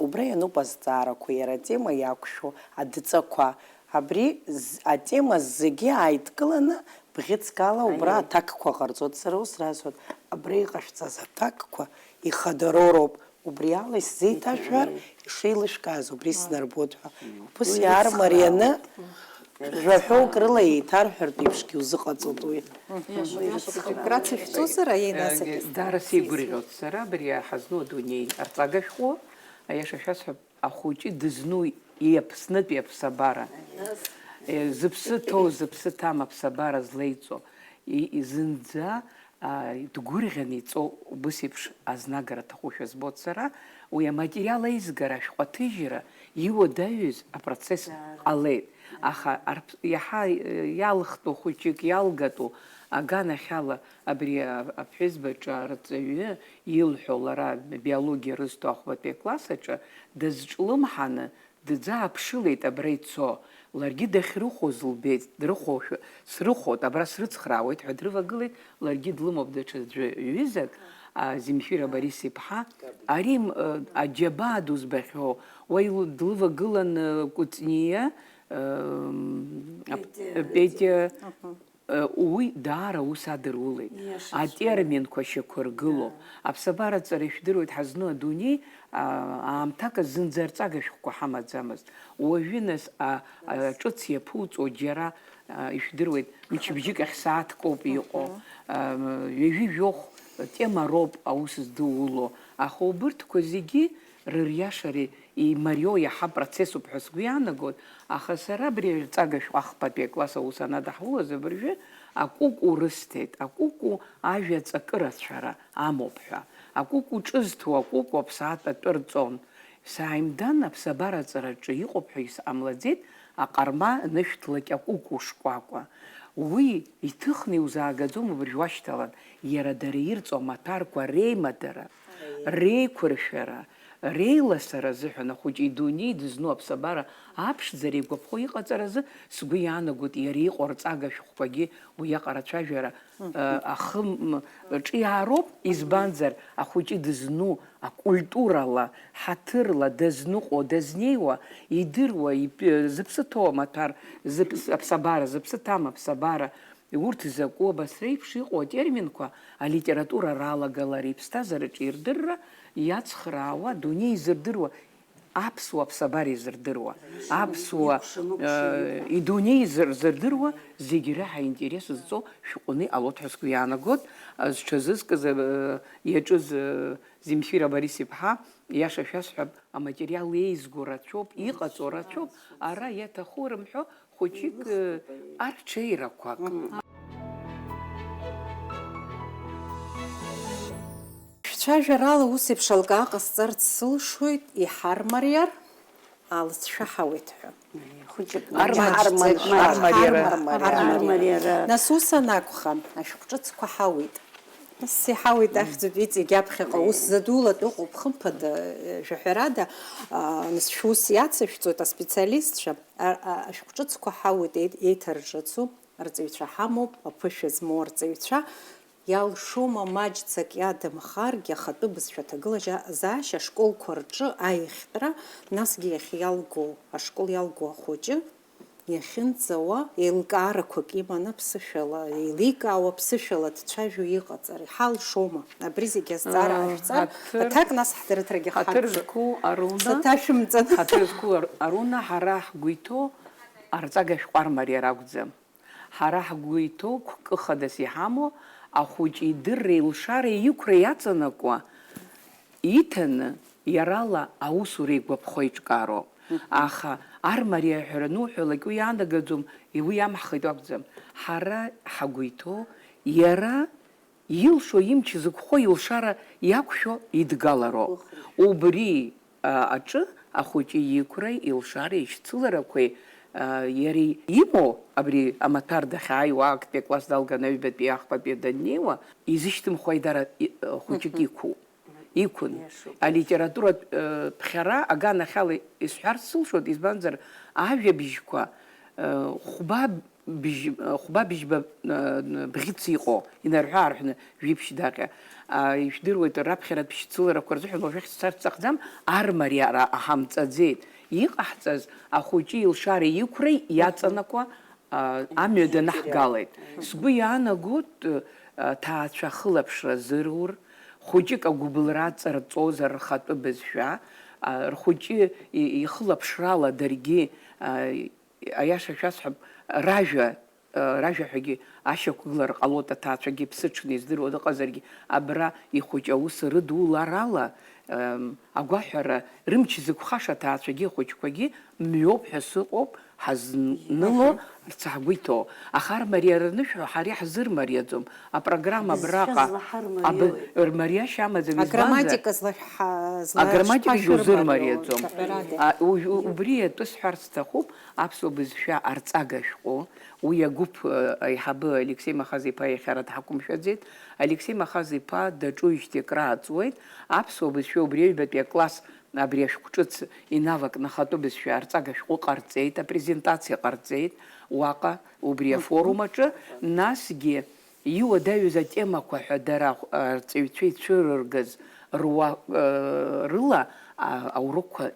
убра иануп азҵаарақәа, иара атема иақәшәо адҵақәа. Абри атема зегьы ааидкыланы бӷьыцк ала убра аҭакқәа ҟарҵоит. Сара ус расҳәоит, абра иҟашәҵаз аҭакқәа ихадароуроуп. Убри ала исзеиҭашәҳәар ишеилышәкааз убри снарбоит ҳәа. Ԥыс иаармарианы жәаҳәоук рыла еиҭарҳәартә еиԥшгьы узыҟаҵоит уи. Грациа шәҵозар, аиенасак? Даара сеигәырӷьоит сара абри ҳазну адунеи арҵага шәхәо, аиаша шәасҳәап, ахәыҷы дызну иаԥснытәи аԥсабара, зыԥсы ҭоу, зыԥсы ҭам аԥсабара злеиҵо, зынӡа дгәырӷьаны иҵоу убыс еиԥш азнагара аҭахушәа збоит сара, уи аматериал аизгара, ашәҟәаҭыжьра иуадаҩыз апроцесс ҟалеит. Аха иаҳа иалхтәу хәыҷык иалгатәу аганахьала абри аԥҳәызбаҿы арҵаҩы илҳәо лара биологиа рызҭо ахәбатәи акласс аҿы дазҿлымҳаны дӡааԥшылеит абра ицо. Ларгьы дахьрыхәоз лбеит, дрыхәошәа, срыхәот, абра срыцхраауеит ҳәа дрывагылеит, ларгьы длымоуп даҽа ҩызак, Земфира Борис-иԥҳа, ари аџьабаа ду збахьоу, уи длывагылан Кәыҵниа, Петя, уи даара ус адырулеит. Атерминқәа шьақәыргыло. Аԥсабараҵара ишәдыруеит ҳазну адунеи, аамҭак зынӡа арҵага шәҟәқәа ҳамаӡамызт. Уажәы нас ҿыц иаԥуҵо џьара ишәдыруеит, мчыбжьык ахь сааҭкоуп иҟоу, ҩажәи жәохә темароуп аус здууло. Аха убырҭқәа зегьы рыриашареи имариоу иаҳа процессуп ҳәа сгәы иаанагоит, аха сара абри арҵага шәҟәы ахԥатәи акласс аус анадаҳулаз абыржәы акәукәу рысҭеит, акәукәу ажәа ҵакырацәара амоуп ҳәа. Акәукәу ҿызҭуа, акәукәу аԥсаатә атәы рҵон. Сааимдан аԥсабараҵараҿы иҟоуп ҳәа исҟамлаӡеит аҟарма нышәҭлакь акәукәу шкәакәа. Уи иҭыхны иузаагаӡом абыржә уашьҭалан, иара дара ирҵо амаҭәарқәа реимадара, реиқәыршәара, реиласара азыҳәан ахәыҷы идунеи дызну аԥсабара аԥшӡара игәаԥхо иҟаҵаразы сгәы иаанагоит иара иҟоу арҵага шәҟәқәагьы уиаҟара ацәажәара ҿиаароуп, избанзар ахәыҷы дызну акультурала, ҳаҭырла дазныҟәо, daзнеиуа, идыруа, зыԥсы ҭоу амаҭәар, аԥсабара, зыԥсы ҭам аԥсабара, урҭ закәу абас реиԥш иҟоу атерминқәа алитература ралагалара, иԥсҭазаараҿы ирдырра, иацхраауа, адунеи изырдыруа, аԥсуа аԥсабара изырдыруа, аԥсуа идунеи зырдыруа, зегьы раҳа интерес зҵо шәҟәны иҟалоит ҳәа сгәы иаанагоит. Зҽазызкыз иаҿыз Земфира Борис-иԥҳа, иаша шәасҳәап, аматериал еизго рацәоуп, иҟаҵо рацәоуп, ара иаҭаху рымҳәо хәыҷык арҽеирақәак. Шәцәажәарала ус еиԥш алкаа ҟасҵарц сылшоит, иҳармариар алҵшәаҳауеит ҳәа. Нас ус анакәха, ашәҟәҿыцқәа ҳауит. Нас иҳауит ахьӡуп иҵегь аԥхьаҟа ус задулатә ыҟоуп хымԥада жәаҳәарада, нас шәус иацышәҵоит аспециалистцәа, ашәҟәҿыцқәа ҳауит еиҭарҿыцу, арҵаҩцәа ҳамоуп, аԥышәа змоу арҵаҩцәа, иалшома маҷӡак иадамхаргьы ахатәы бызшәа аҭагылазаашьа ашколқәа рҿы аихтәра, насгьы иахьиалго, ашкол иалго ахәыҷы, иахьынӡауа еилкаарақәак иман аԥсышәала, еиликаауа аԥсышәала дцәажәо иҟаҵар, иҳалшома. Абри зегьы азҵаара ҳашәҵар, аҭак нас ҳдырыҭрагьы ҳаҭыр зқәу аруна, саҭашәымҵан. ҳаҭыр зқәу аруна ҳара ҳгәы иҭоу арҵага шәҟәы армариар акәӡам. Ҳара ҳгәы иҭоу қәкы хадас иҳамоу ахәыҷы идырра, илшара, иқәра иаҵанакуа, иҭаны иарала аусура игәаԥхо иҿкаароуп. Аха армариа ҳәара нуҳәалак уи иаанагаӡом, уи иамҳхеит акәӡам. Ҳара ҳгәы иҭоу иара илшо, имч зықәхо, илшара иақәшәо идгалароуп. Убри аҿы ахәыҷы иқәреи, илшареи, ишьцыларақәеи иара имоу абри амаҭәар дахьааиуа актәи класс далганы аҩбатәи ахԥатәи даннеиуа изышьҭымхуа аидара хәыҷык иқәын. Алитературатә ԥхьара аганахьала исҳәарц сылшоит, избанзар ажәабжьқәа хәба-быжьба бӷьыц иҟоу инарҳәы-аарҳәны жәиԥшь даҟьа. Ишәдыруеит раԥхьаратә шьцыларақәа рзыҳәан уажәы царц сҭахӡам, армариара ҳамҵаӡеит. Иҟаҳҵаз ахәыҷы илшара иқәра иаҵанакуа амҩа данаҳгалеит. Сгәы иаанагоит ҭаацәа хылаԥшра зырур, хәыҷык агәыбылра ҵарҵозар рхатәы бызшәа, рхәыҷы ихылаԥшрала даргьы аиаша шәасҳәап, ражәаҳәагьы ашьақәгылара ҟалоит аҭаацәагьы ԥсыҽны издыруа дыҟазаргьы, абра ихәыҷ аус рыдуларала агәаҳәара рымч зықәхаша аҭаацәагьы ахәыҷқәагьы мҩоуп ҳәа сыҟоуп, ҳазныло рца ҳгәы иҭоу. Аха армариара анышәҳәо ҳара иаҳзырмариаӡом. Апрограмма абраҟа рмариашьа амаӡам, аграмматикагьы узырмариаӡом. Убри атәы сҳәарц сҭахуп, аԥсуа бызшәа арҵага шәҟәы, уи агәыԥ аиҳабы Алексеи Махаз-иԥа иахьара дҳақәымшәаӡеит. Алексеи Махаз-иԥа даҿуижьҭеи акрааҵуеит, аԥсуа бызшәа убри аҩбатәи акласс абри ашәҟәы ҿыц инавакны ахатәы бызшәа арҵага шәҟәы ҟарҵеит, апрезентациа ҟарҵеит уаҟа убри афорум аҿы, насгьы иуадаҩыз атемақәа ҳәа дара арҵаҩцәа ицәырыргаз рыла аурокқәа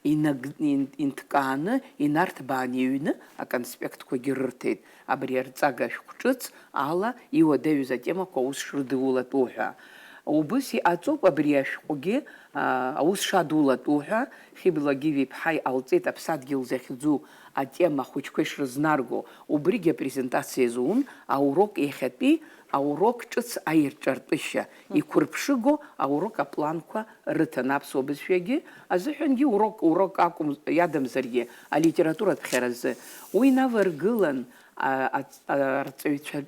инҭкааны, инарҭбааны иҩны аконспектқәагьы рырҭеит. Абри арҵага шәҟәы ҿыц ала иуадаҩыз атемақәа аус шрыдулатәу ҳәа. Убыс иҟаҵоуп абри ашәҟәгьы аус шадулатәу ҳәа Хьыбла Гиви-ԥҳа иҟалҵеит аԥсадгьыл захьӡу атема хәыҷқәа ишрызнарго. Убригьы апрезентациа зун, аурок иахьатәи аурок ҿыц аирҿартәышьа, иқәырԥшыго аурок апланқәа рыҭан аԥсуа бызшәагьы, азыҳәангьы урок акәым иадамзаргьы алитературатә ԥхьаразы. Уи инаваргылан арҵаҩцәа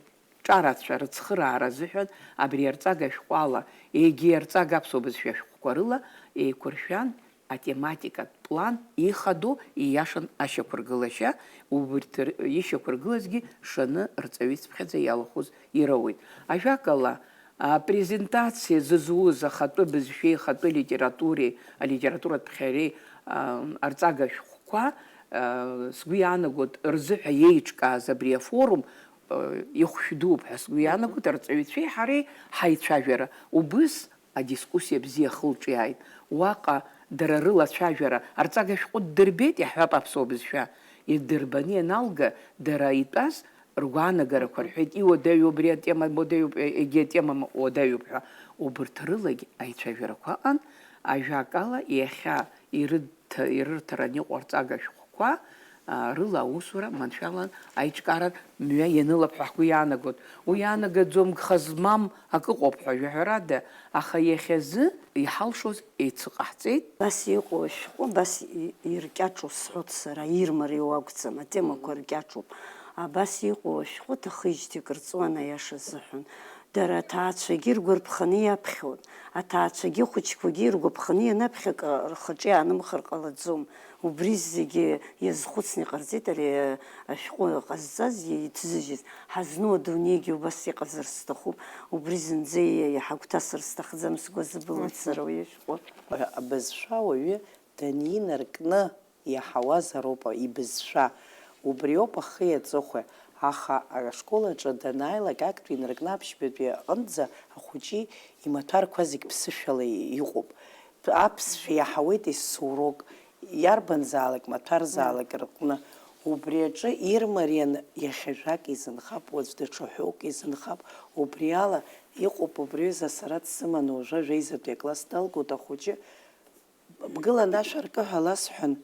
ҿарацәа рыцхыраара азыҳәан абри арҵага шәҟәала, егьи арҵага аԥсуа бызшәа шәҟәқәа рыла еиқәыршәан атематикатә план ихадоу ииашан ашьақәыргылашьа, убырҭ ишьақәыргылазгьы шаны рҵаҩицԥхьаӡа иалахәыз ирауеит. Ажәакала, апрезентациа зызуз ахатәы бызшәеи, ахатәы литературеи, алитературатә ԥхьареи арҵага шәҟәқәа сгәы иаанагоит рзыҳәа иеиҿкааз абри афорум ихәшәдууп ҳәа сгәы иаанагоит арҵаҩцәеи ҳареи ҳаицәажәара. Убыс адискуссиа бзиа хылҿиааит. Уаҟа дара рылацәажәара арҵага шәҟәы ддырбеит, иаҳҳәап аԥсуа бызшәа. Идырбаны ианалга дара итәаз ргәаанагарақәа рҳәеит, иуадаҩу абри атема модаҩуп, егьи атема уадаҩуп ҳәа. Убырҭ рылагь аицәажәарақәа аҟан, ажәакала иахьа ирырҭаран иҟоу арҵага шәҟәқәа рыла аусура маншәалан аиҿкаара мҩа ианылап ҳәа ҳгәы иаанагоит. Уи иаанагаӡом гха змам ак ыҟоуп ҳәа жәаҳәарада, аха иахьазы иҳалшоз еицыҟаҳҵеит. Бас иҟоу ашәҟәы, бас иркьаҿу сҳәоит сара, ирмариоу акәӡам, атемақәа ркьаҿуп. Абас иҟоу ашәҟәы ҭахижьҭеи кырҵуан аиаша азыҳәан. Дара аҭаацәагьы ргәарԥханы иаԥхьон, аҭаацәагьы хәыҷқәагьы ргәарԥханы ианаԥхьак рхаҿы иаанымхар ҟалаӡом. Убри зегьы иазхәыцны иҟарҵеит ари ашәҟәы ҟазҵаз иҭзыжьыз. Ҳазну адунеигьы убас иҟазар сҭахуп, убри зынӡа иҳагәҭасыр сҭахӡам, сгәазыбылуеит сара уи ашәҟәы. Абызшәа уаҩы данинаркны иаҳауазароуп ибызшәа. Убриоуп ахи аҵыхәа. Аха ашкол аҿы данааилак актәи инаркны аԥшьбатәи аҟынӡа ахәыҷы имаҭәарқәа зегь ԥсышәала иҟоуп. Аԥсшәа иаҳауеит есурок, иарбанзаалак, маҭәарзаалак рҟны. Убри аҿы ирмариан иахьажәак изынхап, уаҵә даҽа ҳәоук изынхап. Убри ала иҟоуп убриҩыза сара дсыманы уажәы жәеизатәи акласс далгоит ахәыҷы. Бгылан ашә аркы ҳәа ласҳәан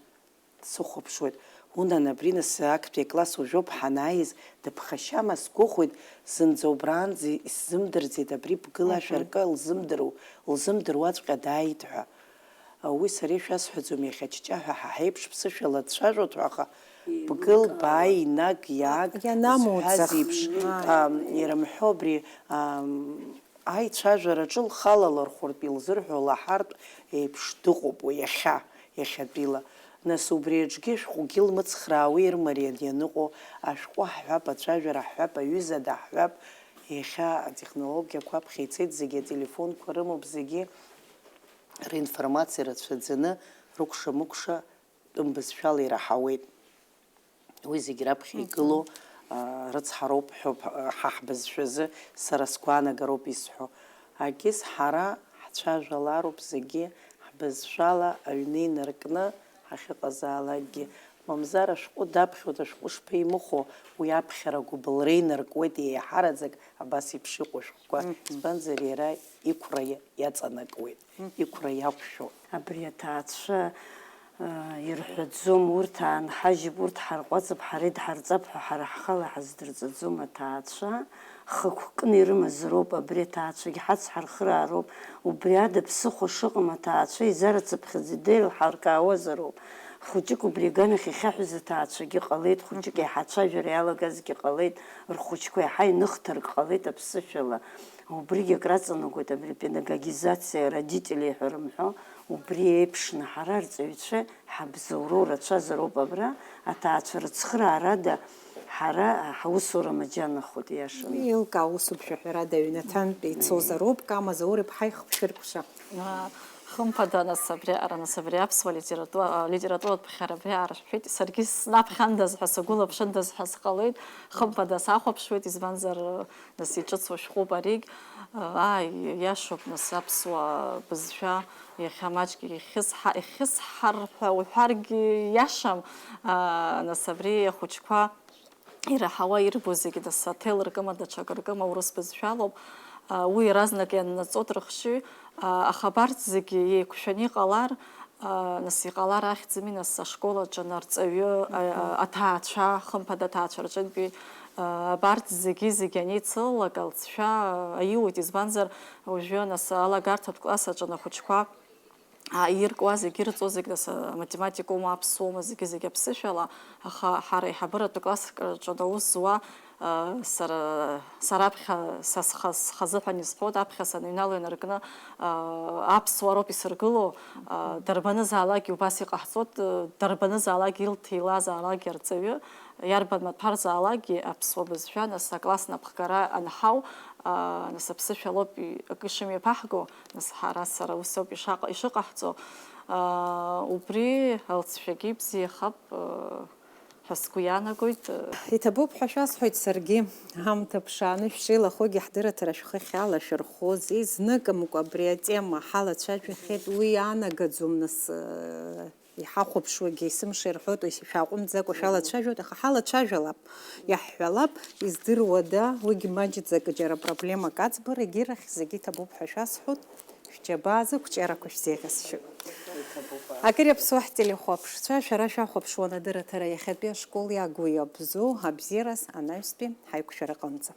сыхәаԥшуеит. Унан абри нас актәи акласс уажәоуп ҳанааиз, дыԥхашьама сгәыхәит, зынӡа убраанӡа исзымдырӡеит, абри бгыла ашә аркы лзымдыруаҵәҟьа дааит ҳәа. Уи сара ишәасҳәаӡом, иахьа ҷҷаҳәа ҳаҳеиԥш ԥсышәала дцәажәоит ҳәа, аха бгыл бааи, инаг, иааг, зҳәаз еиԥш ирымҳәо абри аицәажәараҿы лхала лырхәыртә илзырҳәо лаҳартә еиԥш дыҟоуп уи иахьатәила. Нас убри аҿгьы шәҟәгьы лмыцхраауа ирмариан ианыҟоу ашәҟәы ҳҳәап, ацәажәара ҳҳәап, аҩыза даҳҳәап. Иахьа атехнологиақәа аԥхьа ицеит зегьы, ателефонқәа рымоуп зегьы, ринформациа рацәаӡаны, рыкәша-мыкәша тәым бызшәала ираҳауеит. Уи зегьы раԥхьа игылоу рыцҳароуп ҳәоуп ҳа ҳбызшәазы, сара сгәаанагароуп исҳәо. Агьыс ҳара ҳцәажәалароуп зегьы ҳбызшәала аҩны инаркны ҳахьыҟазаалакгьы. Мамзар ашәҟәы даԥхьоит, ашәҟәы шԥеимыхәо, уи аԥхьара гәыбылра инаркуеит еиҳараӡак абас еиԥш иҟоу ашәҟәқәа. Избанзар иара иқәра иаҵанакуеит, иқәра иақәшәоит. Абри аҭаацәа ирҳәаӡом, урҭ аанҳажьып, урҭ ҳарҟәаҵып, ҳара идҳарҵап ҳәа ҳара ҳхала ҳаздырҵаӡом. Аҭаацәа хықәк кны ирымазароуп, абри аҭаацәагьы ҳацҳархыраароуп. Убри ада ԥсыхәа шыҟам аҭаацәа изарацыԥхьаӡа деилҳаркаауазароуп. Хәыҷык убри аганахь ихьаҳәыз аҭаацәагьы ҟалеит, хәыҷык еиҳа ацәажәара иалагазгьы ҟалеит, рхәыҷқәа еиҳа иныхҭарк ҟалеит аԥсышәала. Убригьы акраҵанакуеит абри педагогизациа родителей ҳәа рымҳәо, убри еиԥшны ҳара арҵаҩцәа ҳабзоуроу рацәазароуп абра, аҭаацәа рыцхыраарада ҳара ҳусура маџьанахоит иашаны. Илкаа усуп шәаҳәарада аҩнаҭантә ицозароуп, Кама Заур-иԥҳа ихшәыркәша. Хымԥада нас абри аԥсуа литературатә ԥхьара абри ааршәшәеит. Саргьы снаԥхьандаз ҳәа, сагәылаԥшындаз ҳәа сҟалеит. Хымԥада сахәаԥшуеит, избанзар нас иҿыцуа шәҟәуп аригь. Иашоуп нас аԥсуа бызшәа иахьа маҷк ихьысҳар ҳәа уҳәаргьы иашам. Нас абри ахәыҷқәа ираҳауа ирбо зегьы нас аҭел ркыма, даҽак ркыма аурыс бызшәалоуп. Уи иаразнак ианнаҵоит рыхшыҩ, аха абарҭ зегьы еиқәшәаны иҟалар, нас иҟалар ахьӡами, нас ашкол аҿы арҵаҩы аҭаацәа, хымԥада аҭаацәа рҿынтәи абарҭ зегьы анеицылалак алҵшәа аиуеит, избанзар уажәы нас алагарҭатә класс аҿы ахәыҷқәа иркуа зегьы ирҵо зегьы нас математикоума, аԥсуома, зегьы аԥсышәала, аха ҳара иҳабыратәы класск аҿы аус зуа сара аԥхьа схазыҳәан исҳәоит, аԥхьа саныҩнало инаркны аԥсуароуп исыргыло, дарбанызаалакгьы убас иҟаҳҵоит, дарбанызаалакгьы илҭеилазаалакгьы арҵаҩы, иарбан маҭәарзаалакгьы аԥсуа бызшәа, нас акласс напхгара анҳау, нас аԥсышәалоуп акы ишымҩаԥаҳго, нас ҳара сара ус ауп ишыҟаҳҵо, убри алҵшәагьы бзиахап ҳәа сгәы иаанагоит. Иҭабуп ҳәа шәасҳәоит саргьы, ҳамҭа ԥшааны шәшеилахогьы ҳдырраҭара шәхы алашәырхози, зныкымкәа абри атема ҳалацәажәахьеит, уи иаанагаӡом нас иҳахәаԥшуагьы есымша ирҳәоит, шәааҟәымҵӡакәа шәалацәажәоит, аха ҳалацәажәалап, иаҳҳәалап, издыруада, уигьы маҷӡак џьара проблемак аӡбара, егьирахь зегьы иҭабуп ҳәа шәасҳәоит, шәџьабаазы қәҿиарақәа шәзеиӷьасшьоит. Акыр иаԥсуа ҳтелехәаԥшцәа, шәара шәахәаԥшуан адырраҭара иахьатәи ашкол иагу иабзоу абзиараз анаҩстәи ҳаиқәшәара аҟынӡа.